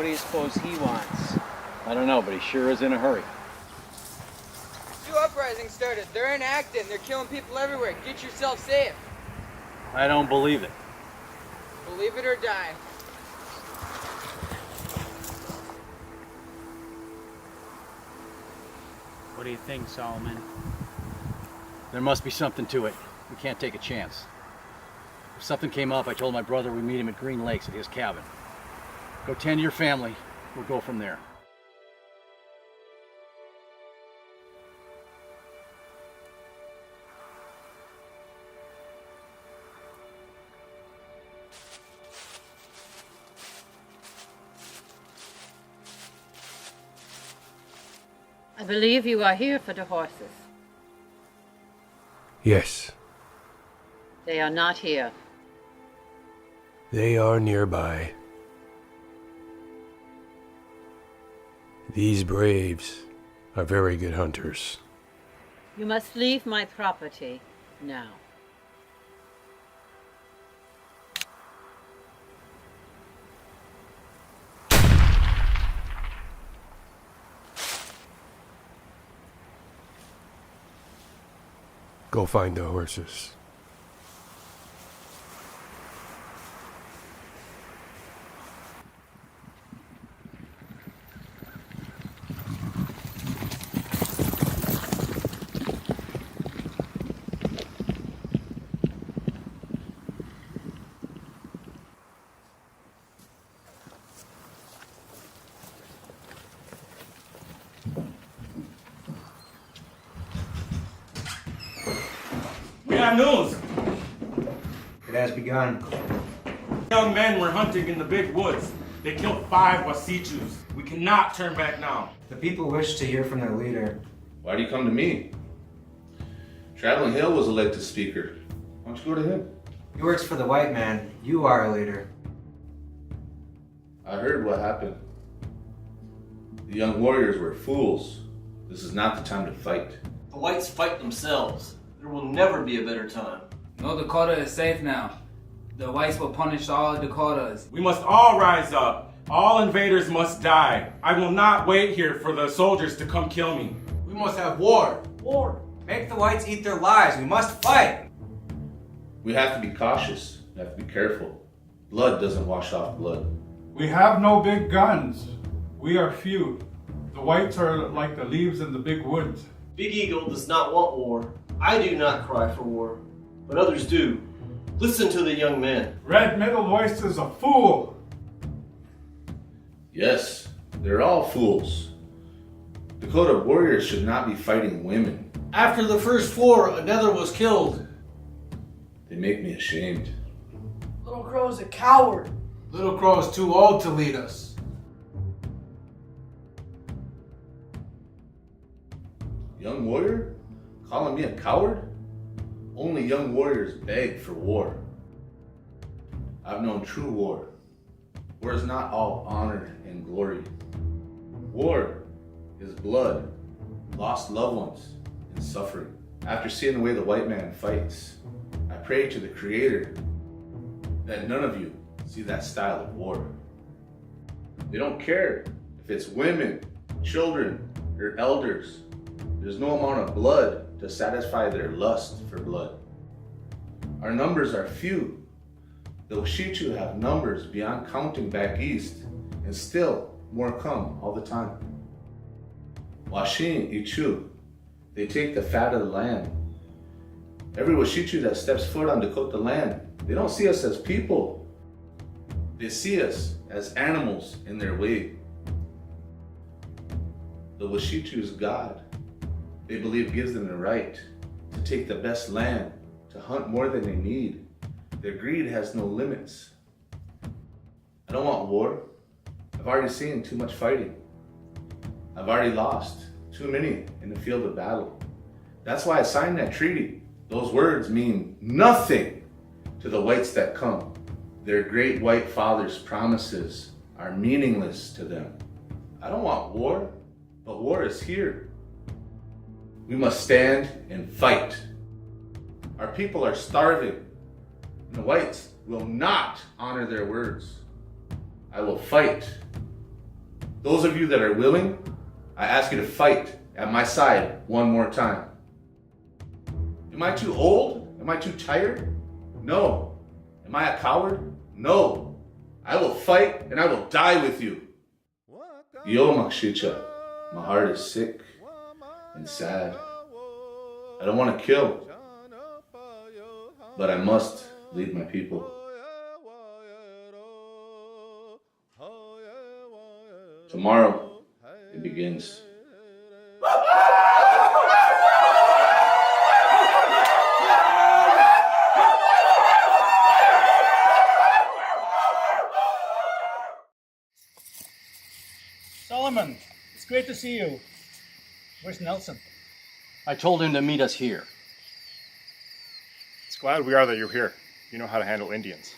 What do you suppose he wants? I don't know, but he sure is in a hurry. Two uprisings started. They're enacting. They're killing people everywhere. Get yourself safe. I don't believe it. Believe it or die. What do you think, Solomon? There must be something to it. We can't take a chance. If something came up, I told my brother we'd meet him at Green Lakes at his cabin. Go tend to your family. We'll go from there. I believe you are here for the horses. Yes, They are not here. they are nearby. These braves are very good hunters. You must leave my property now. Go find the horses. We have news. It has begun. Young men were hunting in the big woods. They killed 5 Wasichus. We cannot turn back now. The people wish to hear from their leader. Why do you come to me? Traveling Hill was elected speaker. Why don't you go to him? He works for the white man. You are a leader. I heard what happened. The young warriors were fools. This is not the time to fight. The whites fight themselves. There will never be a better time. No Dakota is safe now. The whites will punish all Dakotas. We must all rise up. All invaders must die. I will not wait here for the soldiers to come kill me. We must have war. War. Make the whites eat their lives. We must fight. We have to be cautious. We have to be careful. Blood doesn't wash off blood. We have no big guns. We are few. The whites are like the leaves in the big woods. Big Eagle does not want war. I do not cry for war, but others do. Listen to the young men. Red Middle Voice is a fool. Yes, they're all fools. Dakota warriors should not be fighting women. After the first war, another was killed. They make me ashamed. Little Crow's a coward. Little Crow is too old to lead us. Young warrior? Calling me a coward? Only young warriors beg for war. I've known true war. War is not all honor and glory. War is blood, lost loved ones, and suffering. After seeing the way the white man fights, I pray to the Creator that none of you see that style of war. They don't care if it's women, children, or elders. There's no amount of blood to satisfy their lust for blood. Our numbers are few. The Washichu have numbers beyond counting back east, and still more come all the time. Washin, Ichu, they take the fat of the land. Every Washichu that steps foot on Dakota land, they don't see us as people. They see us as animals in their way. The Washichu's God, they believe gives them the right to take the best land, to hunt more than they need. Their greed has no limits. I don't want war. I've already seen too much fighting. I've already lost too many in the field of battle. That's why I signed that treaty. Those words mean nothing to the whites that come. Their great white father's promises are meaningless to them. I don't want war, but war is here. We must stand and fight. Our people are starving, and the whites will not honor their words. I will fight Those of you that are willing, I ask you to fight at my side one more time. Am I too old? Am I too tired? No. Am I a coward? No. I will fight and I will die with you. Yo Makshicha, my heart is sick and sad. I don't want to kill, but I must lead my people. Tomorrow, it begins. Solomon, it's great to see you. Where's Nelson? I told him to meet us here. It's glad we are that you're here. You know how to handle Indians.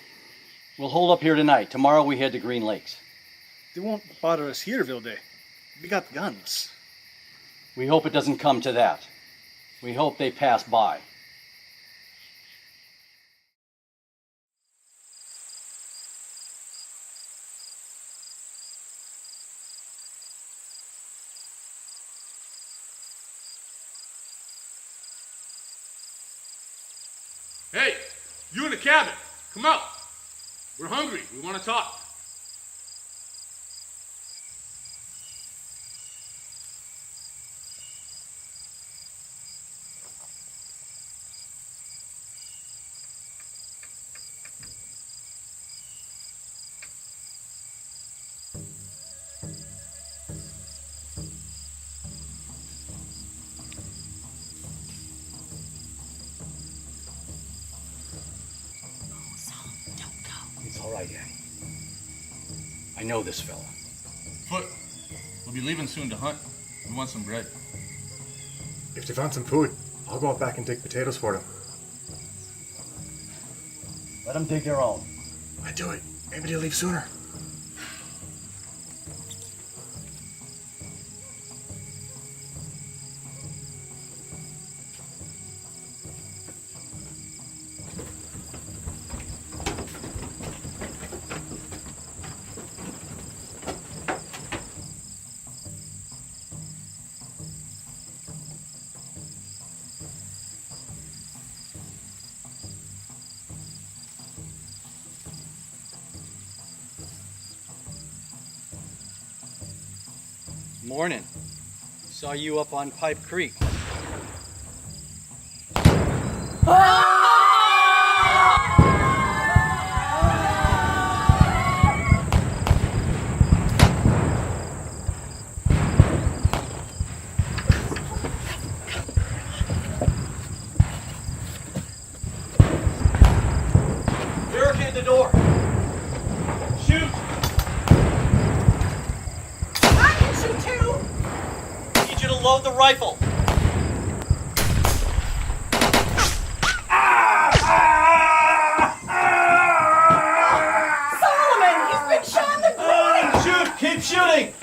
We'll hold up here tonight. Tomorrow we head to Green Lakes. They won't bother us here, will they? We got guns. We hope it doesn't come to that. We hope they pass by. Hey, you in the cabin, come out. We're hungry, we want to talk. It's all right, Daddy. I know this fella. Foot, we'll be leaving soon to hunt. We want some bread. If they found some food, I'll go out back and dig potatoes for them. Let them dig their own. I'd do it. Maybe they'll leave sooner. Morning. Saw you up on Pipe Creek. Barricade the door. Shoot! I can shoot too! Need you to load the rifle. Solomon, he's been shot in the groin! Shoot! Keep shooting!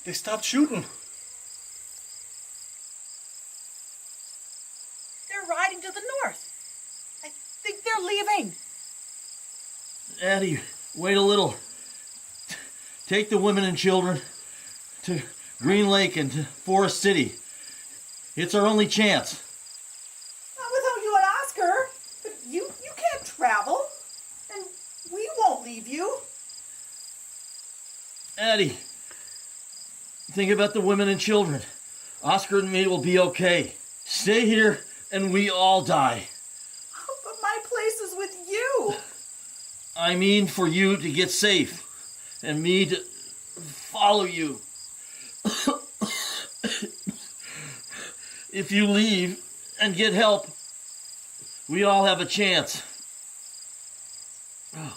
They stopped shooting. They're riding to the north. I think they're leaving. Addie, wait a little. Take the women and children to Green Lake and to Forest City. It's our only chance. Not without you and Oscar. But you can't travel. And we won't leave you. Addie, think about the women and children. Oscar and me will be okay. Stay here and we all die. But my place is with you. I mean for you to get safe and me to follow you. If you leave and get help, we all have a chance. Oh.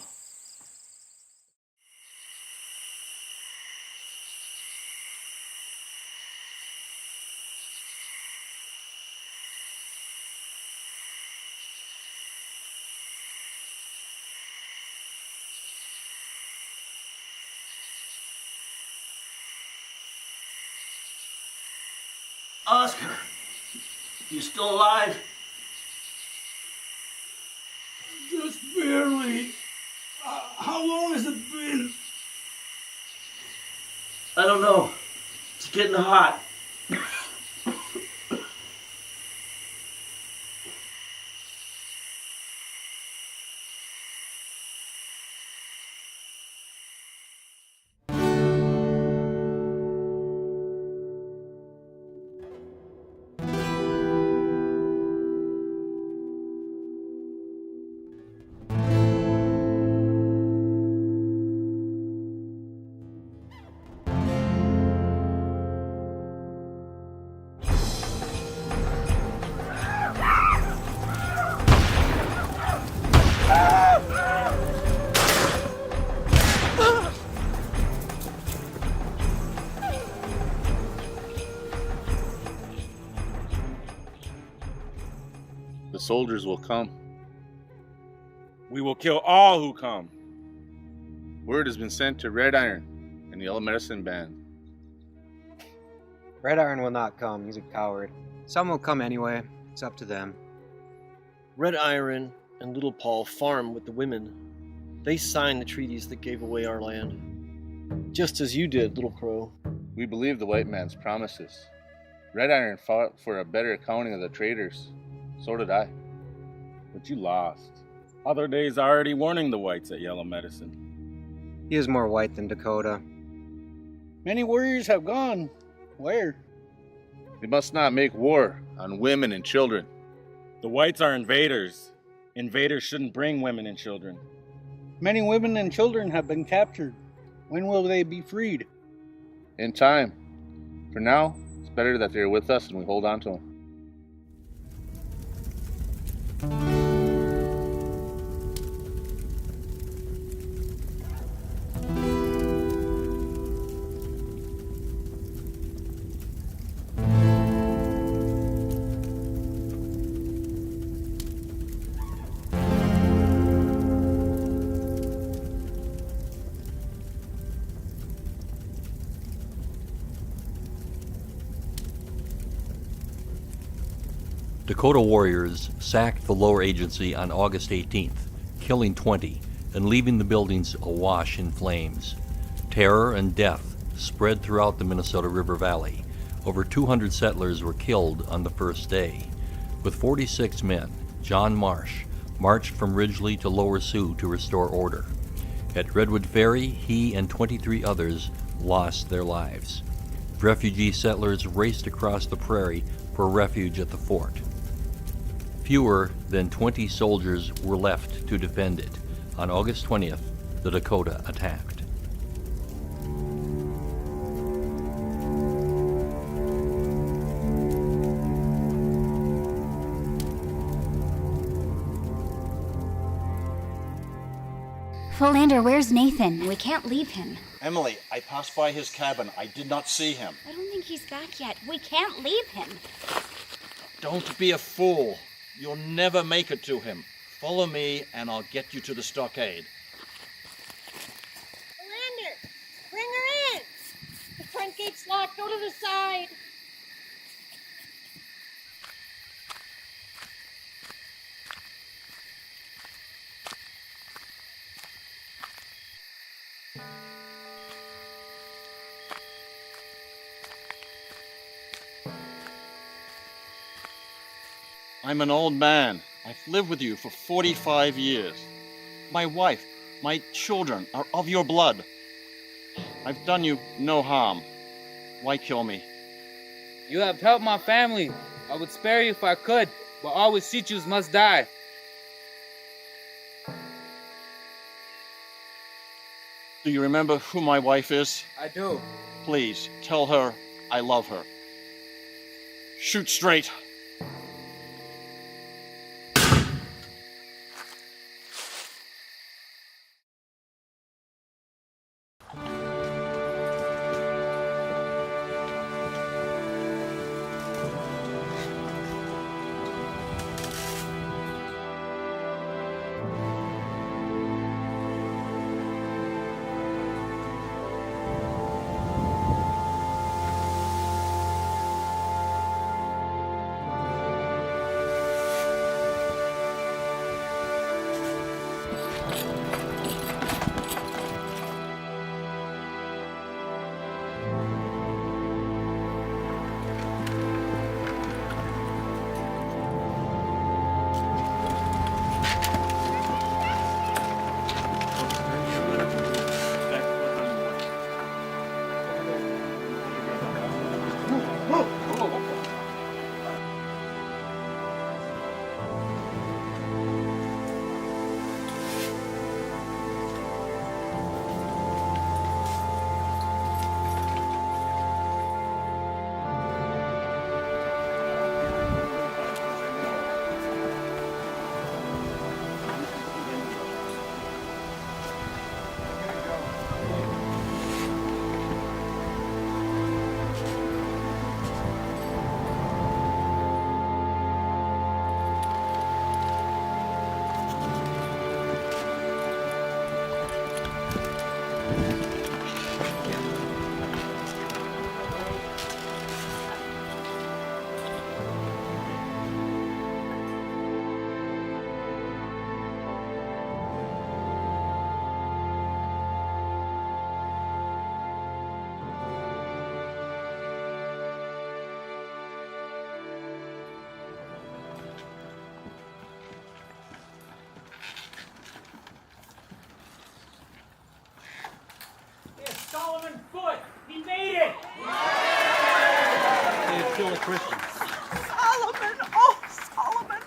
Oscar, you still alive? Just barely. How long has it been? I don't know. It's getting hot. The soldiers will come. We will kill all who come. Word has been sent to Red Iron and the Yellow Medicine Band. Red Iron will not come. He's a coward. Some will come anyway. It's up to them. Red Iron and Little Paul farm with the women. They signed the treaties that gave away our land. Just as you did, Little Crow. We believe the white man's promises. Red Iron fought for a better accounting of the traders. So did I. But you lost. Other days already warning the whites at Yellow Medicine. He is more white than Dakota. Many warriors have gone. Where? We must not make war on women and children. The whites are invaders. Invaders shouldn't bring women and children. Many women and children have been captured. When will they be freed? In time. For now, it's better that they're with us and we hold on to them. Dakota warriors sacked the lower agency on August 18th, killing 20 and leaving the buildings awash in flames. Terror and death spread throughout the Minnesota River Valley. Over 200 settlers were killed on the first day. With 46 men, John Marsh marched from Ridgely to Lower Sioux to restore order. At Redwood Ferry, he and 23 others lost their lives. Refugee settlers raced across the prairie for refuge at the fort. Fewer than 20 soldiers were left to defend it. On August 20th, the Dakota attacked. Philander, where's Nathan? We can't leave him. Emily, I passed by his cabin. I did not see him. I don't think he's back yet. We can't leave him. Don't be a fool. You'll never make it to him. Follow me and I'll get you to the stockade. Philander, bring her in. The front gate's locked. Go to the side. I'm an old man. I've lived with you for 45 years. My wife, my children are of your blood. I've done you no harm. Why kill me? You have helped my family. I would spare you if I could, but all with Sichus must die. Do you remember who my wife is? I do. Please, tell her I love her. Shoot straight. It's Solomon Foot! He made it! They kill a Christian. Solomon! Oh, Solomon!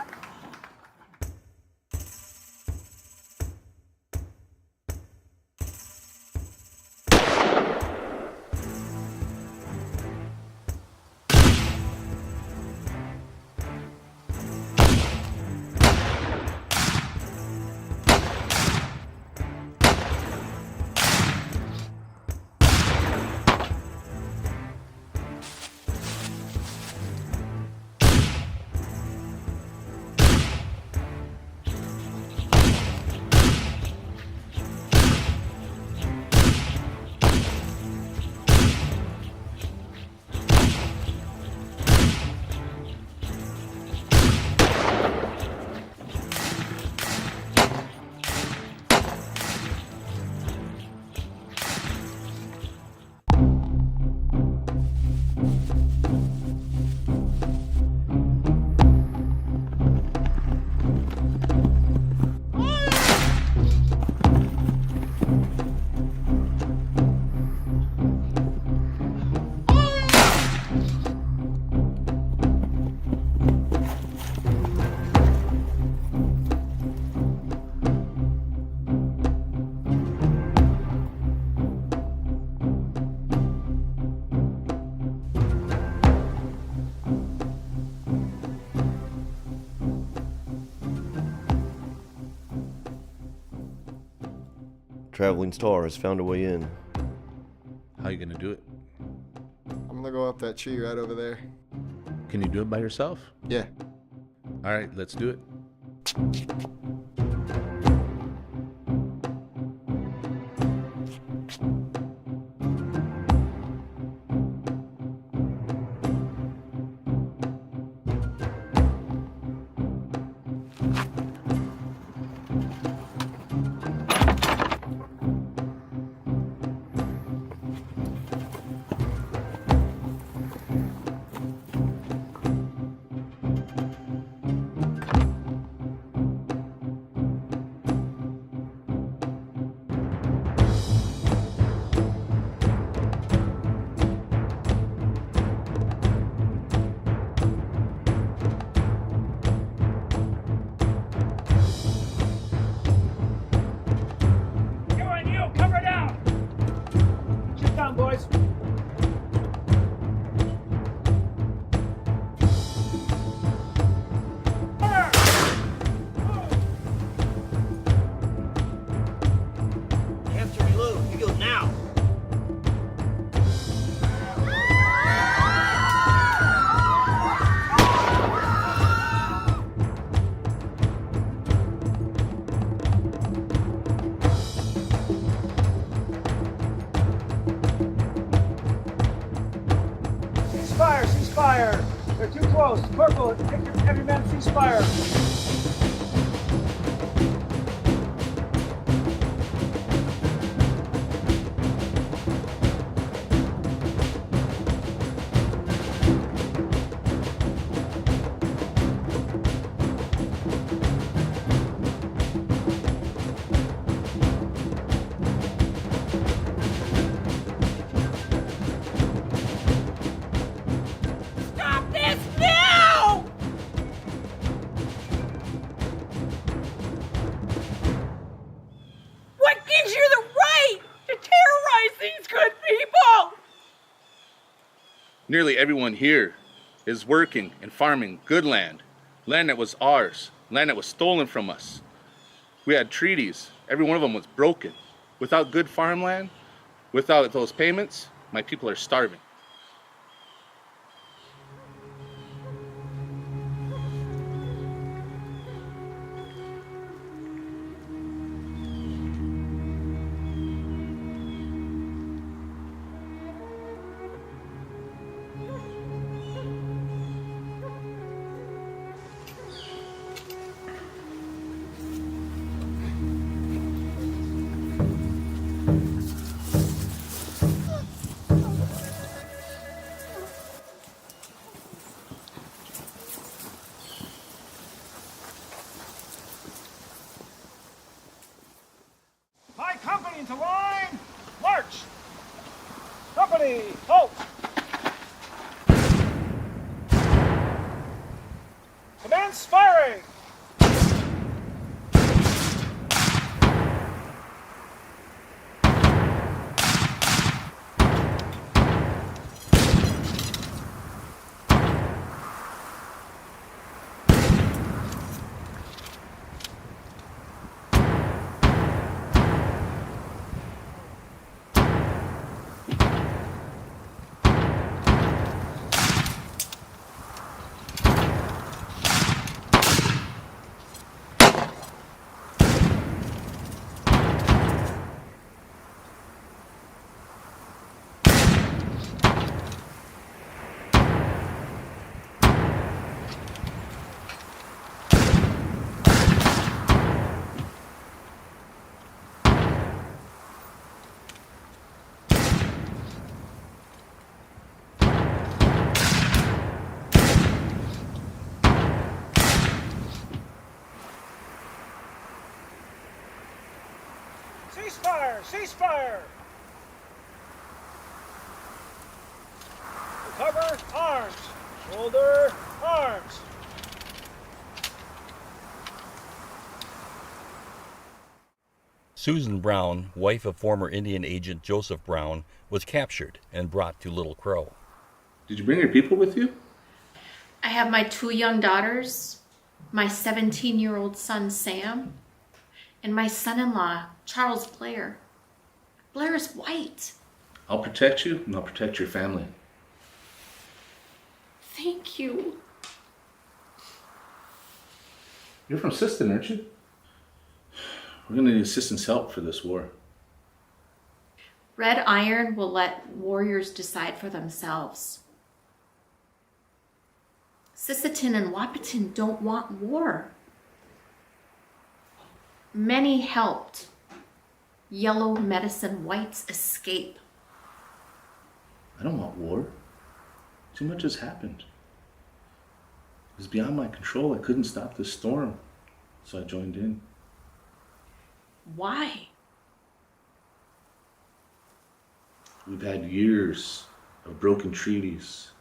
Traveling Star has found a way in. How you gonna do it? I'm gonna go up that tree right over there. Can you do it by yourself? Yeah. All right, let's do it. Boys. Have to reload. You go now. Ceasefire! They're too close. Corporal, take your heavy men, ceasefire! Stop this now! What gives you the right to terrorize these good people? Nearly everyone here is working and farming good land, land that was ours, land that was stolen from us. We had treaties. Every one of them was broken. Without good farmland, without those payments, my people are starving. Enemy! Halt! Commence firing! Ceasefire! Ceasefire! Recover arms! Shoulder arms! Susan Brown, wife of former Indian agent Joseph Brown, was captured and brought to Little Crow. Did you bring your people with you? I have my 2 young daughters, my 17-year-old son Sam, and my son-in-law Charles Blair. Blair is white. I'll protect you, and I'll protect your family. Thank you. You're from Siston, aren't you? We're going to need assistance help for this war. Red Iron will let warriors decide for themselves. Sisseton and Wahpeton don't want war. Many helped Yellow Medicine Whites escape. I don't want war. Too much has happened. It was beyond my control. I couldn't stop the storm, so I joined in. Why? We've had years of broken treaties,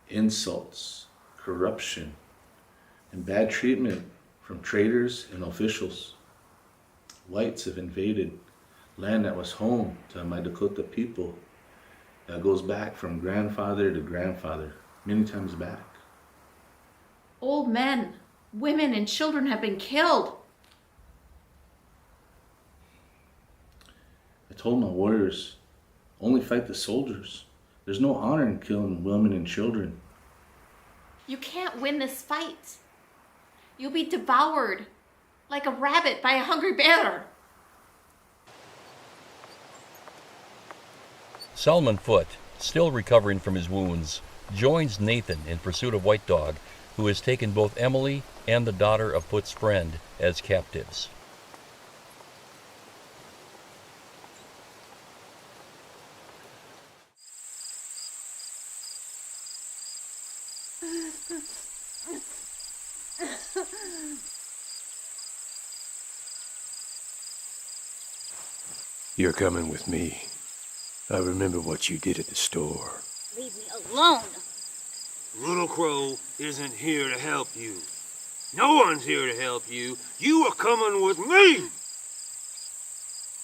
insults, corruption, and bad treatment from traders and officials. Whites have invaded land that was home to my Dakota people that goes back from grandfather to grandfather, many times back. Old men, women, and children have been killed. I told my warriors, only fight the soldiers. There's no honor in killing women and children. You can't win this fight. You'll be devoured like a rabbit by a hungry bear. Solomon Foote, still recovering from his wounds, joins Nathan in pursuit of White Dog, who has taken both Emily and the daughter of Foote's friend as captives. You're coming with me. I remember what you did at the store. Leave me alone. Little Crow isn't here to help you. No one's here to help you. You are coming with me!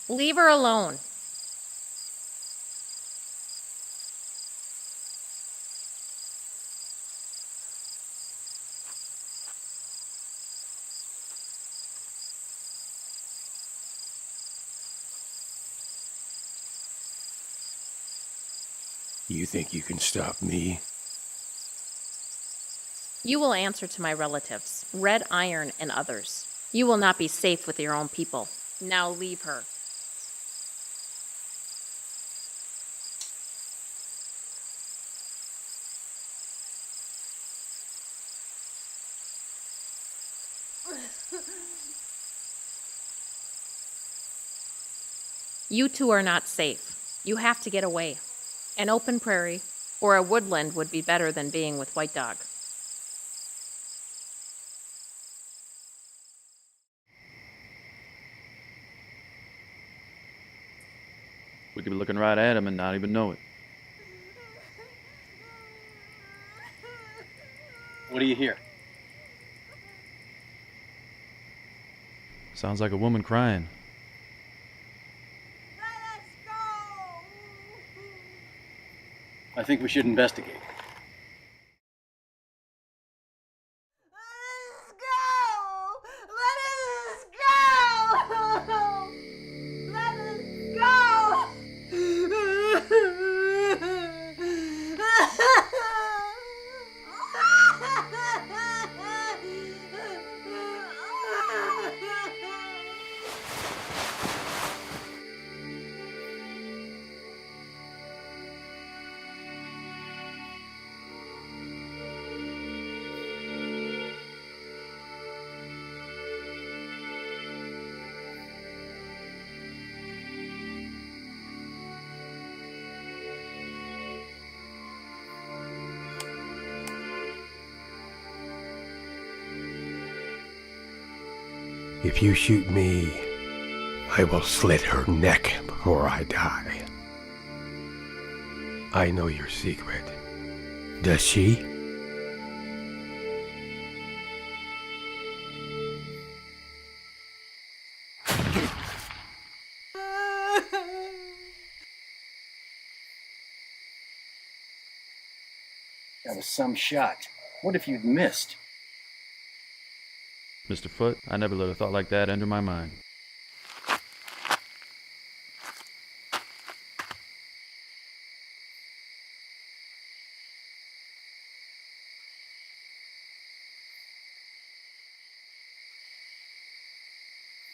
Leave her alone. You think you can stop me? You will answer to my relatives, Red Iron and others. You will not be safe with your own people. Now leave her. You two are not safe. You have to get away. An open prairie or a woodland would be better than being with White Dog. We could be looking right at him and not even know it. do you hear? Sounds like a woman crying. I think we should investigate. If you shoot me, I will slit her neck before I die. I know your secret. Does she? That was some shot. What if you'd missed? Mr. Foote, I never let a thought like that enter my mind.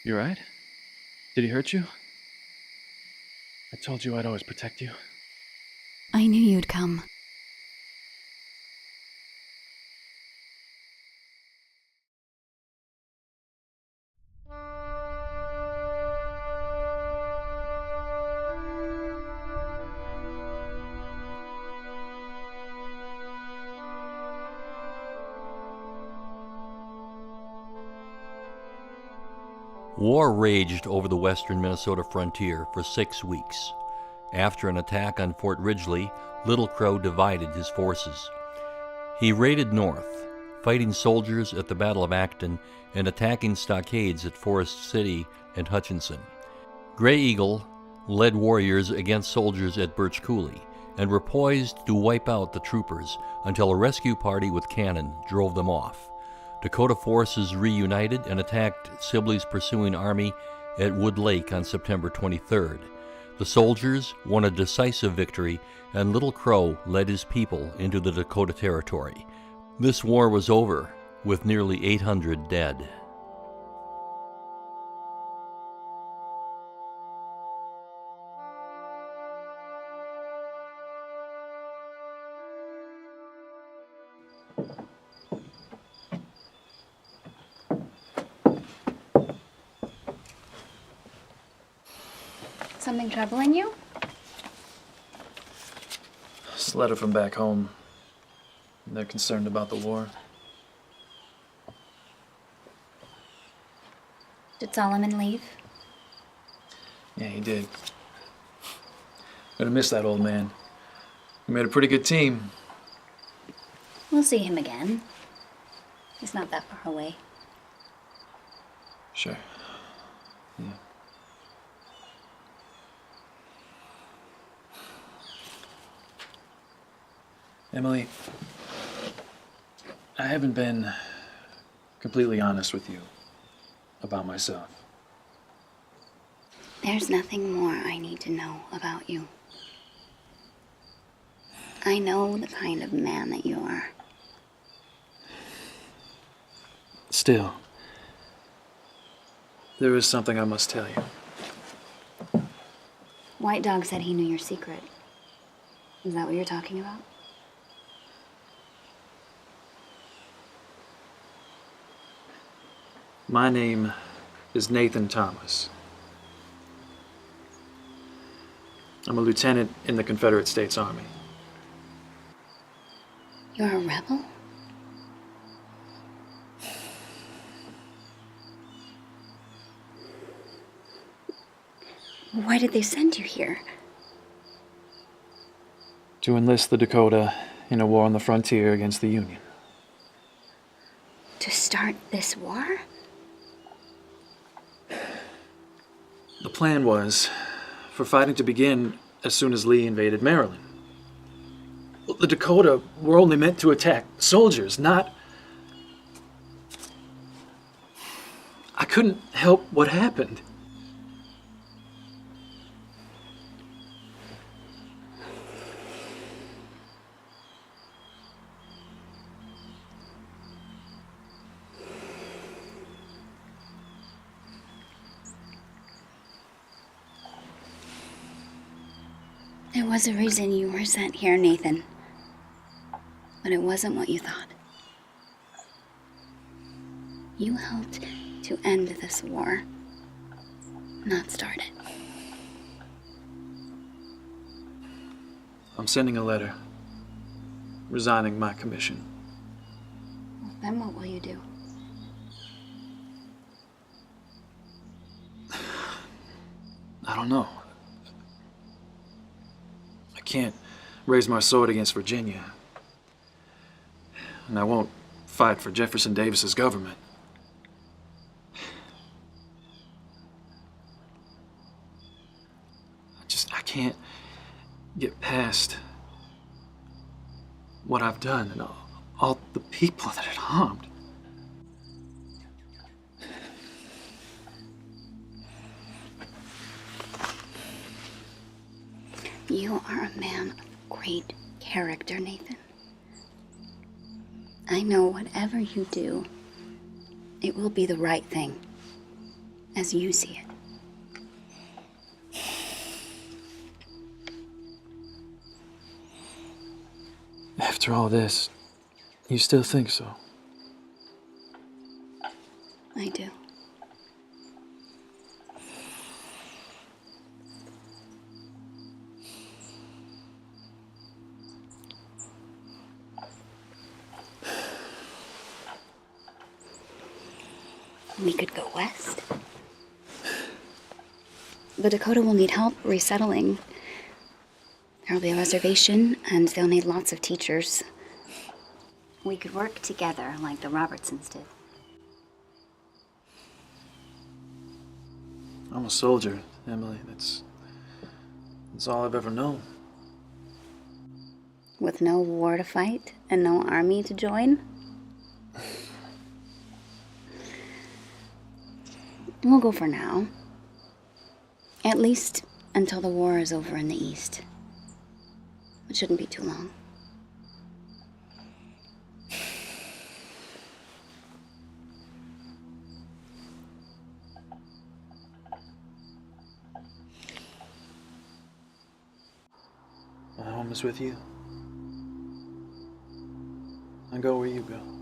You all right? Did he hurt you? I told you I'd always protect you. I knew you'd come. War raged over the western Minnesota frontier for 6 weeks. After an attack on Fort Ridgely, Little Crow divided his forces. He raided north, fighting soldiers at the Battle of Acton and attacking stockades at Forest City and Hutchinson. Gray Eagle led warriors against soldiers at Birch Coulee and were poised to wipe out the troopers until a rescue party with cannon drove them off. Dakota forces reunited and attacked Sibley's pursuing army at Wood Lake on September 23rd. The soldiers won a decisive victory, and Little Crow led his people into the Dakota Territory. This war was over, with nearly 800 dead. Something troubling you? This letter from back home. They're concerned about the war. Did Solomon leave? Yeah, he did. Gonna miss that old man. We made a pretty good team. We'll see him again. He's not that far away. Sure. Yeah. Emily, I haven't been completely honest with you about myself. There's nothing more I need to know about you. I know the kind of man that you are. Still, there is something I must tell you. White Dog said he knew your secret. Is that what you're talking about? My name is Nathan Thomas. I'm a lieutenant in the Confederate States Army. You're a rebel? Why did they send you here? To enlist the Dakota in a war on the frontier against the Union. To start this war? The plan was for fighting to begin as soon as Lee invaded Maryland. The Dakota were only meant to attack soldiers, not... I couldn't help what happened. There was a reason you were sent here, Nathan. But it wasn't what you thought. You helped to end this war, not start it. I'm sending a letter, resigning my commission. Then what will you do? I don't know. I can't raise my sword against Virginia. And I won't fight for Jefferson Davis's government. I can't get past what I've done and all the people that it harmed. You are a man of great character, Nathan. I know whatever you do, it will be the right thing, as you see it. After all this, you still think so? I do. We could go west. The Dakota will need help resettling. There'll be a reservation, and they'll need lots of teachers. We could work together like the Robertsons did. I'm a soldier, Emily. That's all I've ever known. With no war to fight and no army to join? We'll go for now. At least until the war is over in the East. It shouldn't be too long. My home is with you. I go where you go.